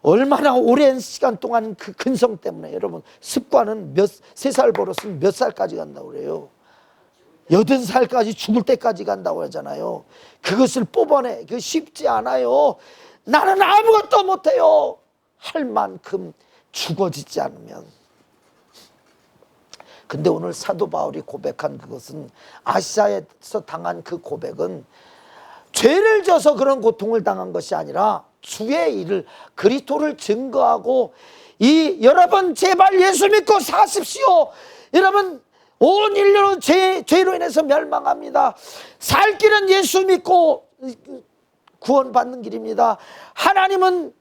얼마나 오랜 시간 동안 그 근성 때문에, 여러분 습관은 3살 버릇은 몇 살까지 간다고 그래요? 80살까지 죽을 때까지 간다고 하잖아요. 그것을 뽑아내, 그거 쉽지 않아요. 나는 아무것도 못해요 할 만큼 죽어지지 않으면. 근데 오늘 사도 바울이 고백한 그것은, 아시아에서 당한 그 고백은 죄를 져서 그런 고통을 당한 것이 아니라 주의 일을, 그리스도를 증거하고, 여러분 제발 예수 믿고 사십시오. 여러분 온 인류는 죄로 인해서 멸망합니다. 살 길은 예수 믿고 구원받는 길입니다. 하나님은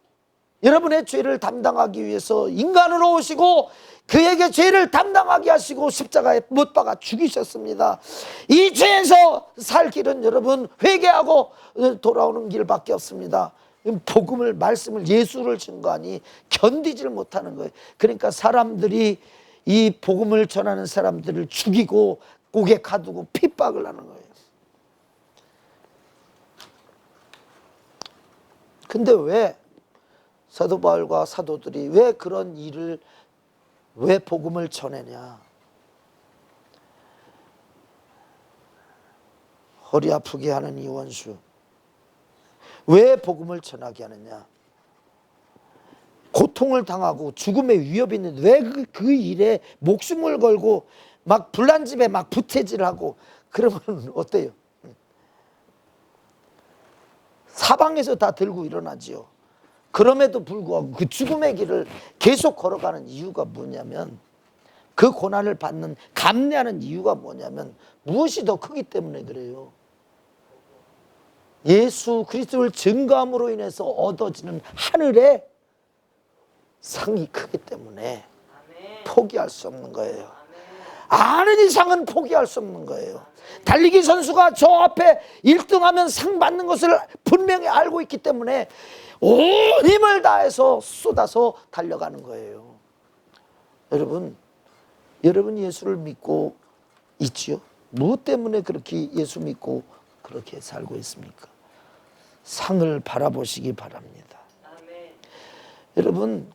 여러분의 죄를 담당하기 위해서 인간으로 오시고 그에게 죄를 담당하게 하시고 십자가에 못 박아 죽이셨습니다. 이 죄에서 살 길은 여러분 회개하고 돌아오는 길밖에 없습니다. 복음을, 말씀을, 예수를 증거하니 견디질 못하는 거예요. 그러니까 사람들이 이 복음을 전하는 사람들을 죽이고 옥에 가두고 핍박을 하는 거예요. 근데 왜 사도 바울과 사도들이 왜 그런 일을, 왜 복음을 전하냐? 허리 아프게 하는 이 원수, 왜 복음을 전하게 하느냐? 고통을 당하고 죽음의 위협이 있는데 왜 그 일에 목숨을 걸고 막 불난 집에 막 부채질하고 그러면 어때요? 사방에서 다 들고 일어나지요. 그럼에도 불구하고 그 죽음의 길을 계속 걸어가는 이유가 뭐냐면, 그 고난을 받는, 감내하는 이유가 뭐냐면 무엇이 더 크기 때문에 그래요. 예수 그리스도를 증거함으로 인해서 얻어지는 하늘의 상이 크기 때문에 포기할 수 없는 거예요. 아는 이상은 포기할 수 없는 거예요. 달리기 선수가 저 앞에 1등하면 상 받는 것을 분명히 알고 있기 때문에 온 힘을 다해서 쏟아서 달려가는 거예요. 여러분 예수를 믿고 있지요? 무엇 때문에 그렇게 예수 믿고 그렇게 살고 있습니까? 상을 바라보시기 바랍니다. 아멘. 여러분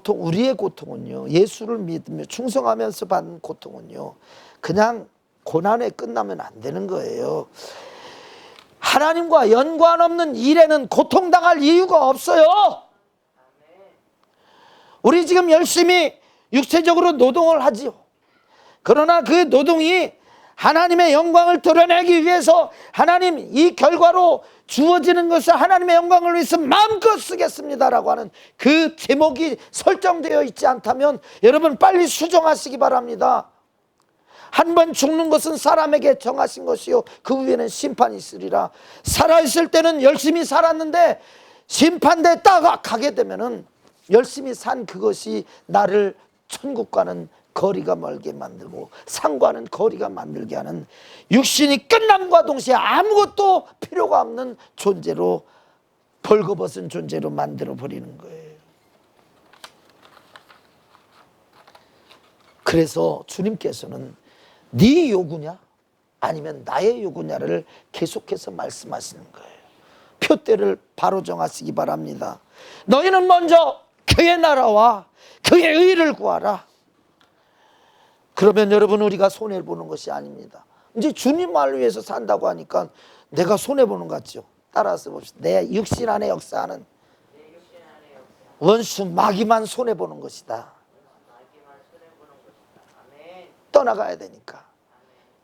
우리의 고통은요, 예수를 믿으며 충성하면서 받는 고통은요, 그냥 고난에 끝나면 안 되는 거예요. 하나님과 연관 없는 일에는 고통당할 이유가 없어요. 우리 지금 열심히 육체적으로 노동을 하지요. 그러나 그 노동이 하나님의 영광을 드러내기 위해서, 하나님 이 결과로 주어지는 것을 하나님의 영광을 위해서 마음껏 쓰겠습니다라고 하는 그 제목이 설정되어 있지 않다면 여러분 빨리 수정하시기 바랍니다. 한 번 죽는 것은 사람에게 정하신 것이요 그 후에는 심판이 있으리라. 살아있을 때는 열심히 살았는데 심판대 딱 가게 되면은 열심히 산 그것이 나를 천국과는 거리가 멀게 만들고 상과는 거리가 만들게 하는, 육신이 끝남과 동시에 아무것도 필요가 없는 존재로, 벌거벗은 존재로 만들어 버리는 거예요. 그래서 주님께서는 네 요구냐 아니면 나의 요구냐를 계속해서 말씀하시는 거예요. 표대를 바로 정하시기 바랍니다. 너희는 먼저 그의 나라와 그의 의를 구하라. 그러면 여러분 우리가 손해보는 것이 아닙니다. 이제 주님 말을 위해서 산다고 하니까 내가 손해보는 것 같죠. 따라서 봅시다. 내 육신 안에 역사하는 원수 마귀만 손해보는 것이다. 떠나가야 되니까.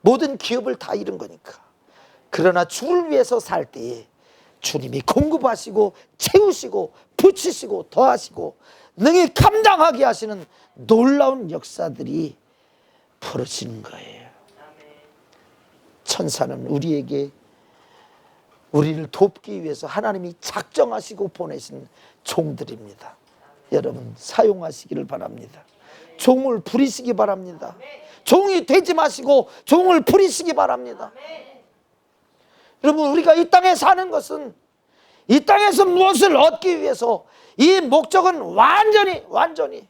모든 기업을 다 잃은 거니까. 그러나 주를 위해서 살 때에 주님이 공급하시고 채우시고 붙이시고 더하시고 능히 감당하게 하시는 놀라운 역사들이 벌어지는 거예요. 천사는 우리를 돕기 위해서 하나님이 작정하시고 보내신 종들입니다. 여러분 사용하시기를 바랍니다. 종을 부리시기 바랍니다. 종이 되지 마시고 종을 부리시기 바랍니다. 여러분 우리가 이 땅에 사는 것은, 이 땅에서 무엇을 얻기 위해서, 이 목적은 완전히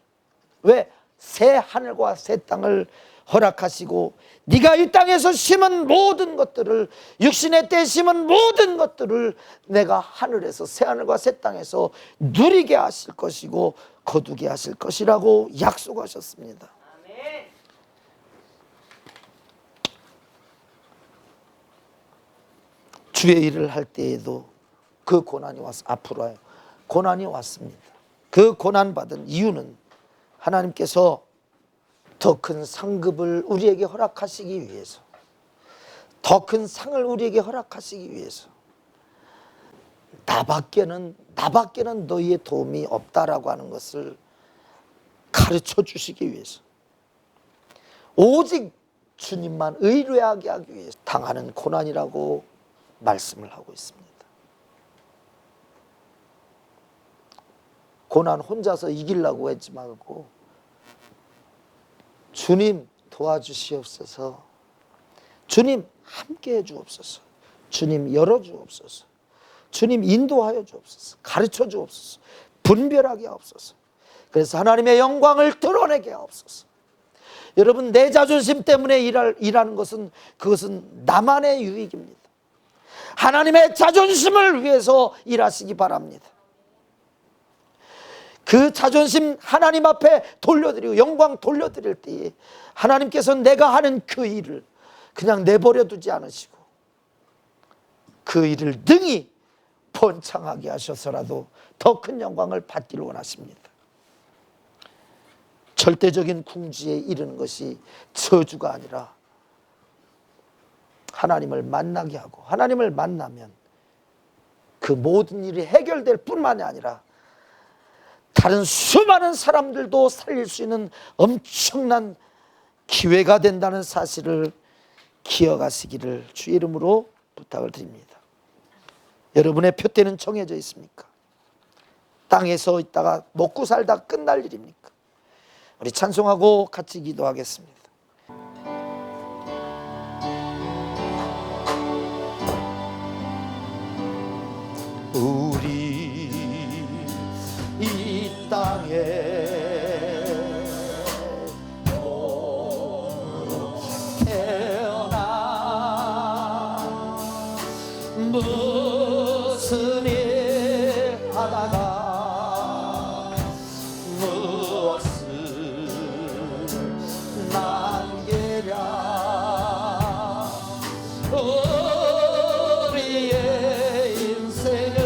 왜? 새 하늘과 새 땅을 허락하시고 네가 이 땅에서 심은 모든 것들을, 육신의 때 심은 모든 것들을 내가 하늘에서, 새 하늘과 새 땅에서 누리게 하실 것이고 거두게 하실 것이라고 약속하셨습니다. 주의 일을 할 때에도 그 고난이 앞으로 고난이 왔습니다. 그 고난받은 이유는 하나님께서 더 큰 상급을 우리에게 허락하시기 위해서, 더 큰 상을 우리에게 허락하시기 위해서, 나밖에는 너희의 도움이 없다라고 하는 것을 가르쳐 주시기 위해서, 오직 주님만 의뢰하게 하기 위해서 당하는 고난이라고 말씀을 하고 있습니다. 고난 혼자서 이기려고 했지 말고 주님 도와주시옵소서, 주님 함께해 주옵소서, 주님 열어 주옵소서, 주님 인도하여 주옵소서, 가르쳐 주옵소서, 분별하게 하옵소서. 그래서 하나님의 영광을 드러내게 하옵소서. 여러분, 내 자존심 때문에 일하는 것은, 그것은 나만의 유익입니다. 하나님의 자존심을 위해서 일하시기 바랍니다. 그 자존심 하나님 앞에 돌려드리고 영광 돌려드릴 때에 하나님께서는 내가 하는 그 일을 그냥 내버려 두지 않으시고 그 일을 능히 번창하게 하셔서라도 더 큰 영광을 받기를 원하십니다. 절대적인 궁지에 이르는 것이 저주가 아니라 하나님을 만나게 하고, 하나님을 만나면 그 모든 일이 해결될 뿐만이 아니라 다른 수많은 사람들도 살릴 수 있는 엄청난 기회가 된다는 사실을 기억하시기를 주 이름으로 부탁을 드립니다. 여러분의 표대는 정해져 있습니까? 땅에서 있다가 먹고 살다 끝날 일입니까? 우리 찬송하고 같이 기도하겠습니다. 우리 이 땅에 태어나 무슨 일 하다가 무엇을 남기랴. 우리의 인생은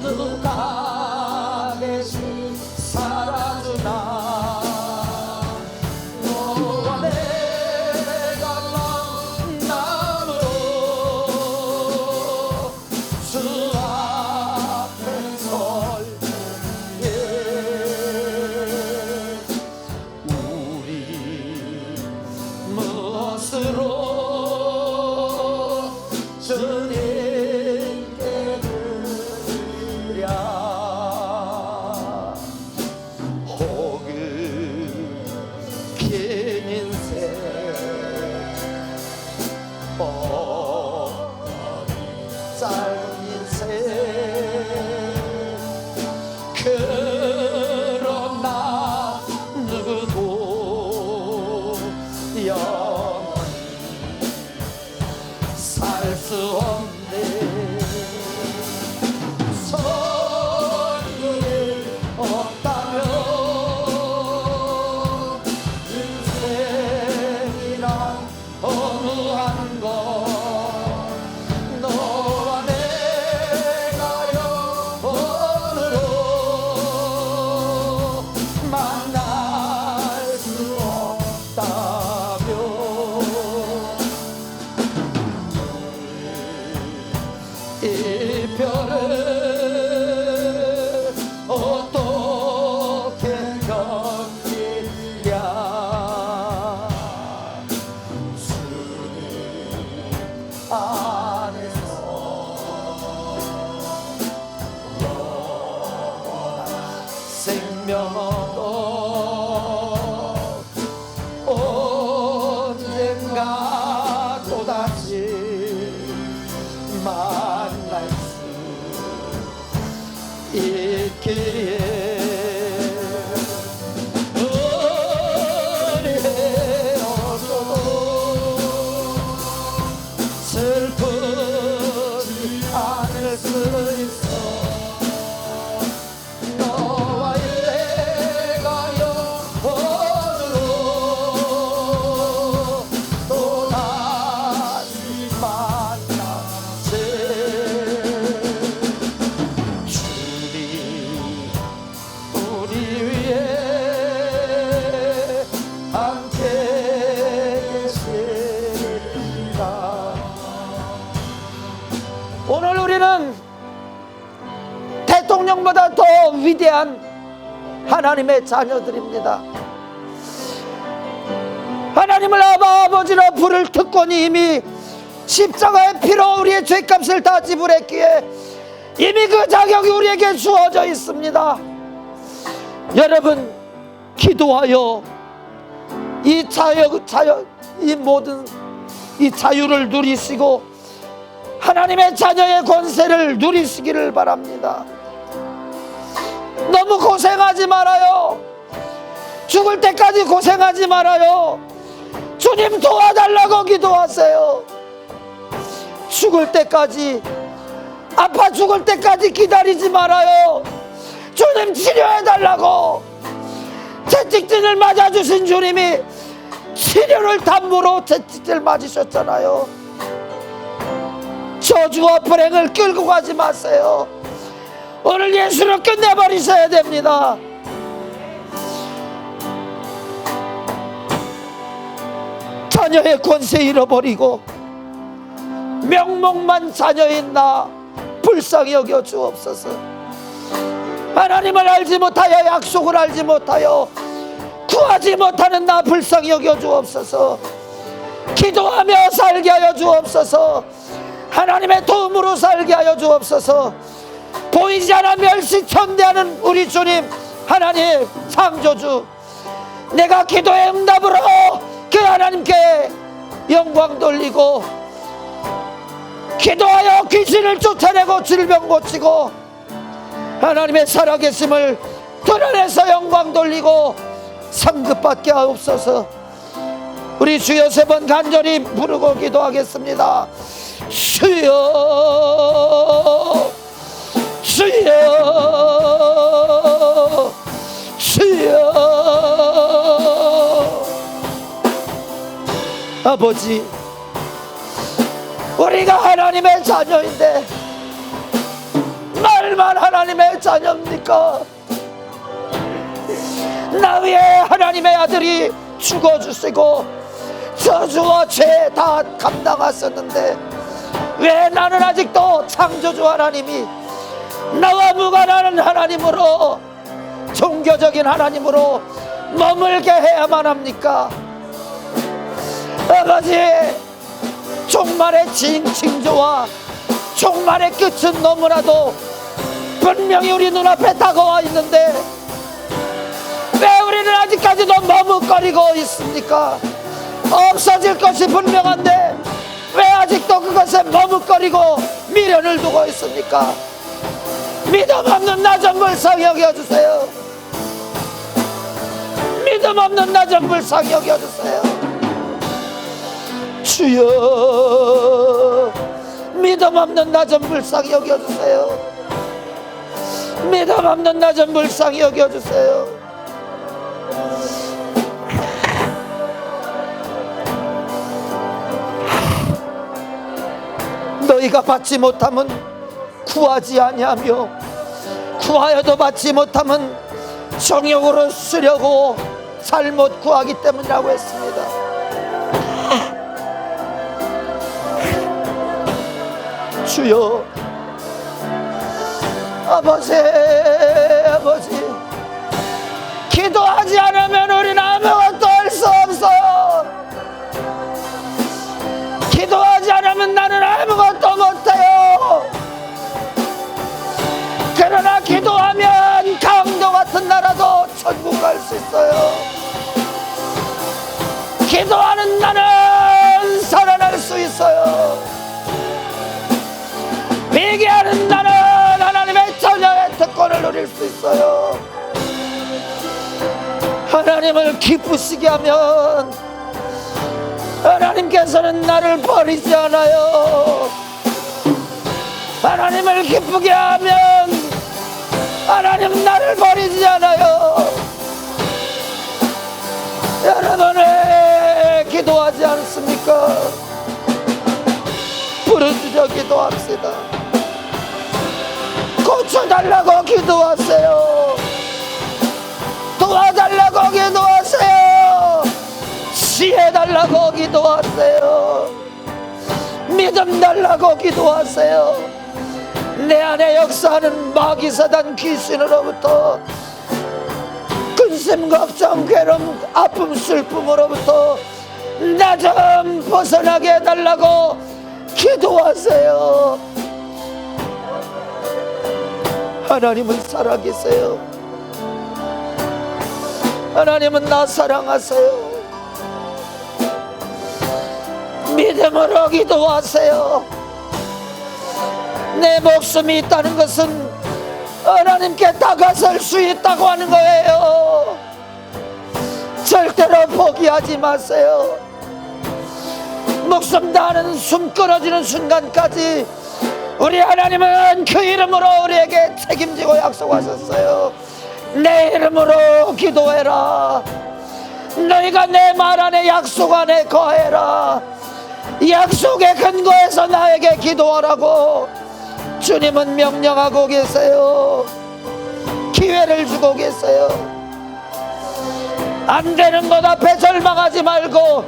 누가 대신 살아주나. 너와 내가 만남으로 주 앞에 설 때 우리 무엇으로 주님께 드리랴. 혹은 긴 인생 짧은 인생 그러나 누구도 영원히 살 수 없네. 선물이 없다면 인생이란 어느한 것. 너와 내가 영원으로 만날 수 없다면 이별을 어떻게 견디랴. 주님 안에서 생명도 언젠가 또다시 만날 수 있기에 은혜로도 슬프지 않을 수 있어. 너와 내가 영원으로 또다시 만나세. 주님 위대한 하나님의 자녀들입니다. 하나님을 아버지로 부를 특권이 이미 십자가의 피로 우리의 죄값을 다 지불했기에 이미 그 자격이 우리에게 주어져 있습니다. 여러분, 기도하여 이 모든 이 자유를 누리시고 하나님의 자녀의 권세를 누리시기를 바랍니다. 너무 고생하지 말아요. 죽을 때까지 고생하지 말아요. 주님 도와달라고 기도하세요. 죽을 때까지, 아파 죽을 때까지 기다리지 말아요. 주님 치료해달라고. 채찍질을 맞아주신 주님이 치료를 담보로 채찍질 맞으셨잖아요. 저주와 불행을 끌고 가지 마세요. 오늘 예수로 끝내버리셔야 됩니다. 자녀의 권세 잃어버리고 명목만 자녀인 나 불쌍히 여겨 주옵소서. 하나님을 알지 못하여, 약속을 알지 못하여 구하지 못하는 나 불쌍히 여겨 주옵소서. 기도하며 살게 하여 주옵소서. 하나님의 도움으로 살게 하여 주옵소서. 보이지 않아 멸시천대하는 우리 주님 하나님 창조주, 내가 기도의 응답으로 그 하나님께 영광 돌리고 기도하여 귀신을 쫓아내고 질병 고치고 하나님의 살아계심을 드러내서 영광 돌리고 상급받게 하옵소서. 우리 주여 세 번 간절히 부르고 기도하겠습니다. 주여, 주여, 주여. 아버지, 우리가 하나님의 자녀인데 말만 하나님의 자녀입니까? 나 위에 하나님의 아들이 죽어주시고 저주와 죄 다 감당하셨는데 왜 나는 아직도 창조주 하나님이 나와 무관한 하나님으로, 종교적인 하나님으로 머물게 해야만 합니까? 아버지, 종말의 징조와 종말의 끝은 너무나도 분명히 우리 눈앞에 다가와 있는데 왜 우리는 아직까지도 머뭇거리고 있습니까? 없어질 것이 분명한데 왜 아직도 그것에 머뭇거리고 미련을 두고 있습니까? 믿음 없는 나 좀 불쌍히 여겨주세요. 믿음 없는 나 좀 불쌍히 여겨주세요. 주여, 믿음 없는 나 좀 불쌍히 여겨주세요. 믿음 없는 나 좀 불쌍히 여겨주세요. 너희가 받지 못하면 구하지 아니하며 구하여도 받지 못하면 정욕으로 쓰려고 잘못 구하기 때문이라고 했습니다. 주여, 아버지, 아버지, 기도하지 않으면 우리는 아무것도 할 수 없어요. 기도하지 않으면 나는 아무것도 못해요. 그러나 기도하면 강도 같은 나라도 천국 갈 수 있어요. 기도하는 나는 살아날 수 있어요. 회개하는 나는 하나님의 자녀의 특권을 누릴 수 있어요. 하나님을 기쁘시게 하면 하나님께서는 나를 버리지 않아요. 하나님을 기쁘게 하면 하나님 나를 버리지 않아요. 여러분 왜 기도하지 않습니까? 부르짖어 기도합시다. 고쳐달라고 기도하세요. 도와달라고 기도하세요. 지혜달라고 기도하세요. 믿음 달라고 기도하세요. 내 안에 역사하는 마귀사단 귀신으로부터, 근심 걱정 괴로움 아픔 슬픔으로부터 나 좀 벗어나게 해달라고 기도하세요. 하나님은 살아계세요. 하나님은 나 사랑하세요. 믿음으로 기도하세요. 내 목숨이 있다는 것은 하나님께 다가설 수 있다고 하는 거예요. 절대로 포기하지 마세요. 목숨 다하는 숨 끊어지는 순간까지 우리 하나님은 그 이름으로 우리에게 책임지고 약속하셨어요. 내 이름으로 기도해라. 너희가 내 말 안에 약속 안에 거해라. 약속의 근거에서 나에게 기도하라고 주님은 명령하고 계세요. 기회를 주고 계세요. 안 되는 것 앞에 절망하지 말고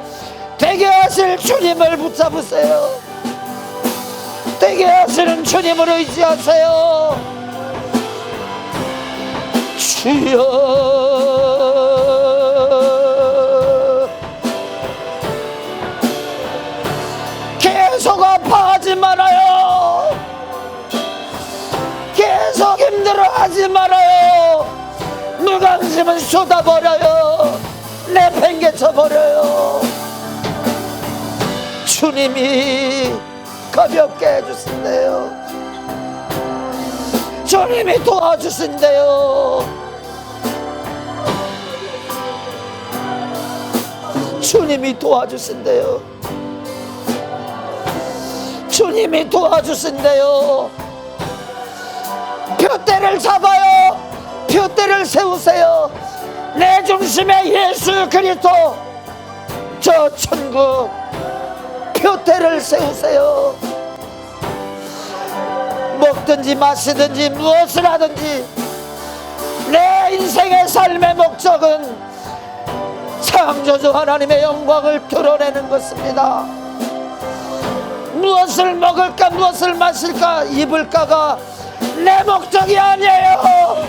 되게 하실 주님을 붙잡으세요. 되게 하시는 주님을 의지하세요. 주여, 계속 아파하지 말아요. 계속 힘들어하지 말아요. 무관심은 쏟아버려요. 내팽개쳐버려요. 주님이 가볍게 해주신대요. 주님이 도와주신대요. 주님이 도와주신대요. 주님이 도와주신대요. 표대를 잡아요. 표대를 세우세요. 내 중심에 예수 그리스도, 저 천국 표대를 세우세요. 먹든지 마시든지 무엇을 하든지 내 인생의 삶의 목적은 창조주 하나님의 영광을 드러내는 것입니다. 무엇을 먹을까 무엇을 마실까 입을까가 내 목적이 아니에요.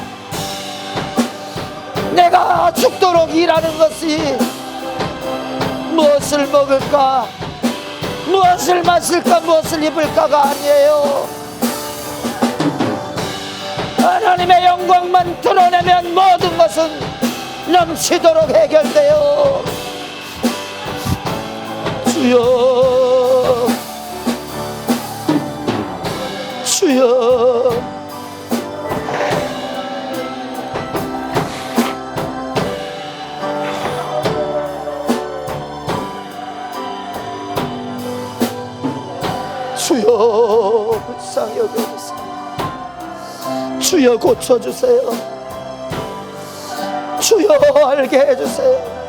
내가 죽도록 일하는 것이 무엇을 먹을까 무엇을 마실까 무엇을 입을까가 아니에요. 하나님의 영광만 드러내면 모든 것은 넘치도록 해결돼요. 주여, 주여, 주여 불쌍히 여겨주세요. 주여 고쳐주세요. 주여 알게 해주세요.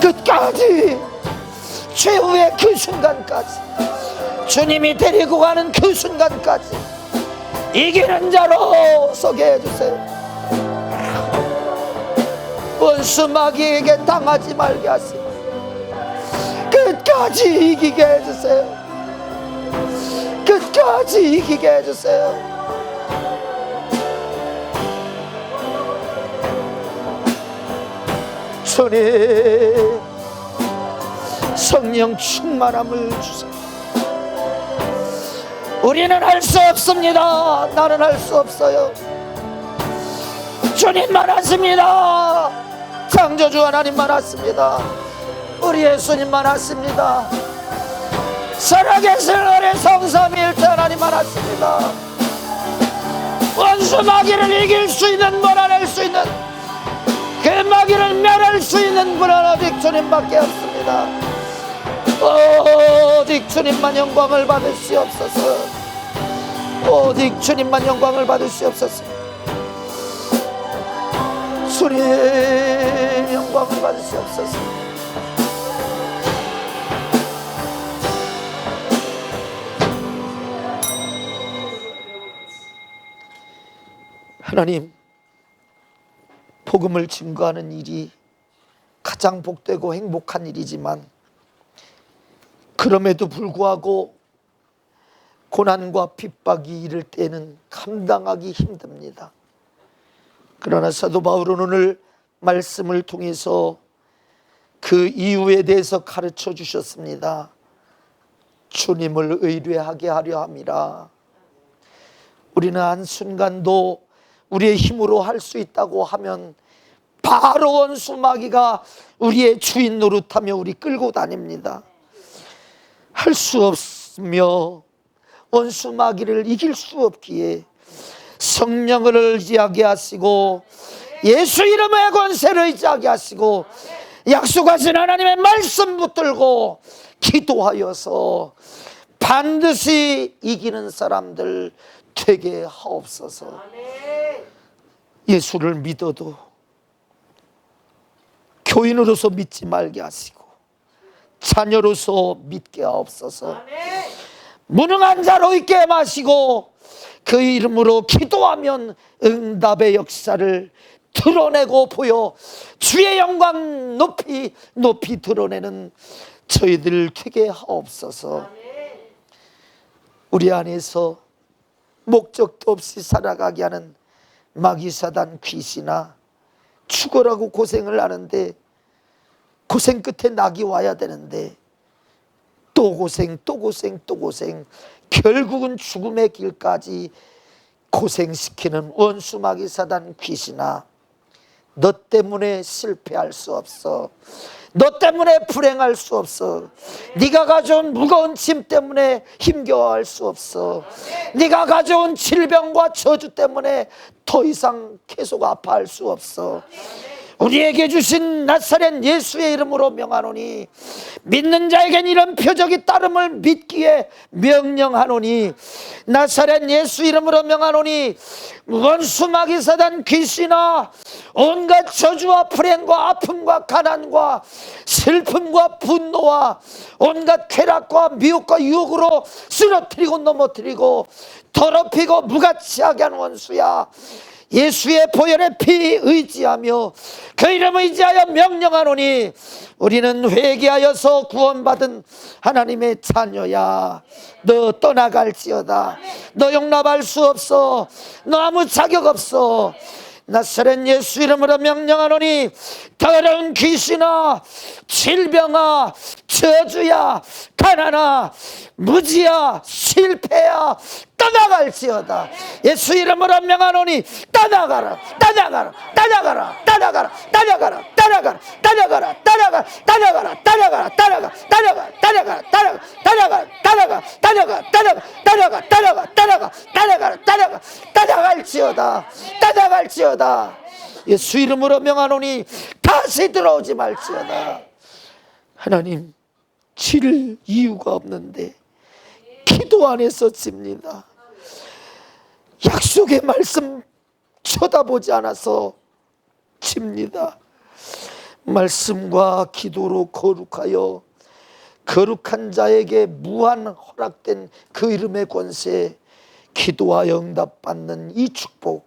끝까지 최후의 그 순간까지 주님이 데리고 가는 그 순간까지 이기는 자로 서게 해주세요. 원수 마귀에게 당하지 말게 하시고 끝까지 이기게 해주세요. 끝까지 이기게 해주세요. 주님 성령 충만함을 주세요. 우리는 할 수 없습니다. 나는 할 수 없어요. 주님만 하십니다. 창조주 하나님만 하십니다. 우리 예수님만 하십니다. 살아계신 우리 성삼위일체 하나님만 하십니다. 원수 마귀를 이길 수 있는, 몰아낼 수 있는, 그 마귀를 멸할 수 있는 분은 오직 주님밖에 없습니다. 오직 주님만 영광을 받으시옵소서. 오직 주님만 영광을 받으시옵소서. 주님 영광을 받으시옵소서. 하나님, 복음을 증거하는 일이 가장 복되고 행복한 일이지만 그럼에도 불구하고 고난과 핍박이 이를 때는 감당하기 힘듭니다. 그러나 사도 바울은 오늘 말씀을 통해서 그 이유에 대해서 가르쳐 주셨습니다. 주님을 의뢰하게 하려 함이라. 우리는 한순간도 우리의 힘으로 할 수 있다고 하면 바로 원수 마귀가 우리의 주인 노릇하며 우리 끌고 다닙니다. 할 수 없으며 원수 마귀를 이길 수 없기에 성령을 의지하게 하시고 예수 이름의 권세를 의지하게 하시고 약속하신 하나님의 말씀 붙들고 기도하여서 반드시 이기는 사람들 되게 하옵소서. 예수를 믿어도 교인으로서 믿지 말게 하시고 자녀로서 믿게 하옵소서. 무능한 자로 있게 마시고 그 이름으로 기도하면 응답의 역사를 드러내고 보여 주의 영광 높이 드러내는 저희들 되게 하옵소서. 우리 안에서 목적도 없이 살아가게 하는 마귀사단 귀신아, 죽어라고 고생을 하는데 고생 끝에 낙이 와야 되는데 또 고생 결국은 죽음의 길까지 고생시키는 원수 마귀사단 귀신아, 너 때문에 실패할 수 없어. 너 때문에 불행할 수 없어. 네가 가져온 무거운 짐 때문에 힘겨워할 수 없어. 네가 가져온 질병과 저주 때문에 더 이상 계속 아파할 수 없어. 우리에게 주신 나사렛 예수의 이름으로 명하노니 믿는 자에겐 이런 표적이 따름을 믿기에 명령하노니 나사렛 예수 이름으로 명하노니 원수 마귀 사단 귀신아, 온갖 저주와 불행과 아픔과 가난과 슬픔과 분노와 온갖 쾌락과 미혹과 유혹으로 쓰러뜨리고 넘어뜨리고 더럽히고 무가치하게 하는 원수야, 예수의 보혈의 피 의지하며 그 이름 의지하여 명령하노니 우리는 회개하여서 구원받은 하나님의 자녀야. 너 떠나갈지어다. 너 용납할 수 없어. 너 아무 자격 없어. 나사렛 예수 이름으로 명령하노니 더러운 귀신아, 질병아, 저주야, 가난아, 무지야, 실패야, 떠나갈지어다. 예수 이름으로 명하노니 떠나가라, 떠나가라, 떠나가라, 떠나가라, 떠나가라, 떠나가라, 떠나가라, 떠나가라, 떠나가라, 떠나가라, 떠나가라, 떠나가라, 떠나가라, 떠나가라, 떠나가라, 떠나가라, 떠나가라, 떠나가, 떠나가, 떠나가, 떠나가라, 떠나가, 떠나갈지어다, 떠나갈지어다. 예수 이름으로 명하노니 다시 들어오지 말지어다. 하나님, 질 이유가 없는데 기도 안에서 집니다. 약속의 말씀 쳐다보지 않아서 집니다. 말씀과 기도로 거룩하여 거룩한 자에게 무한 허락된 그 이름의 권세, 기도하여 응답받는 이 축복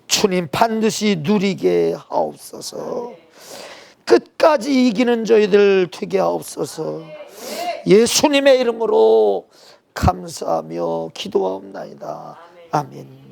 주님 반드시 누리게 하옵소서. 끝까지 이기는 저희들 되게 하옵소서. 예수님의 이름으로 감사하며 기도하옵나이다. 아멘.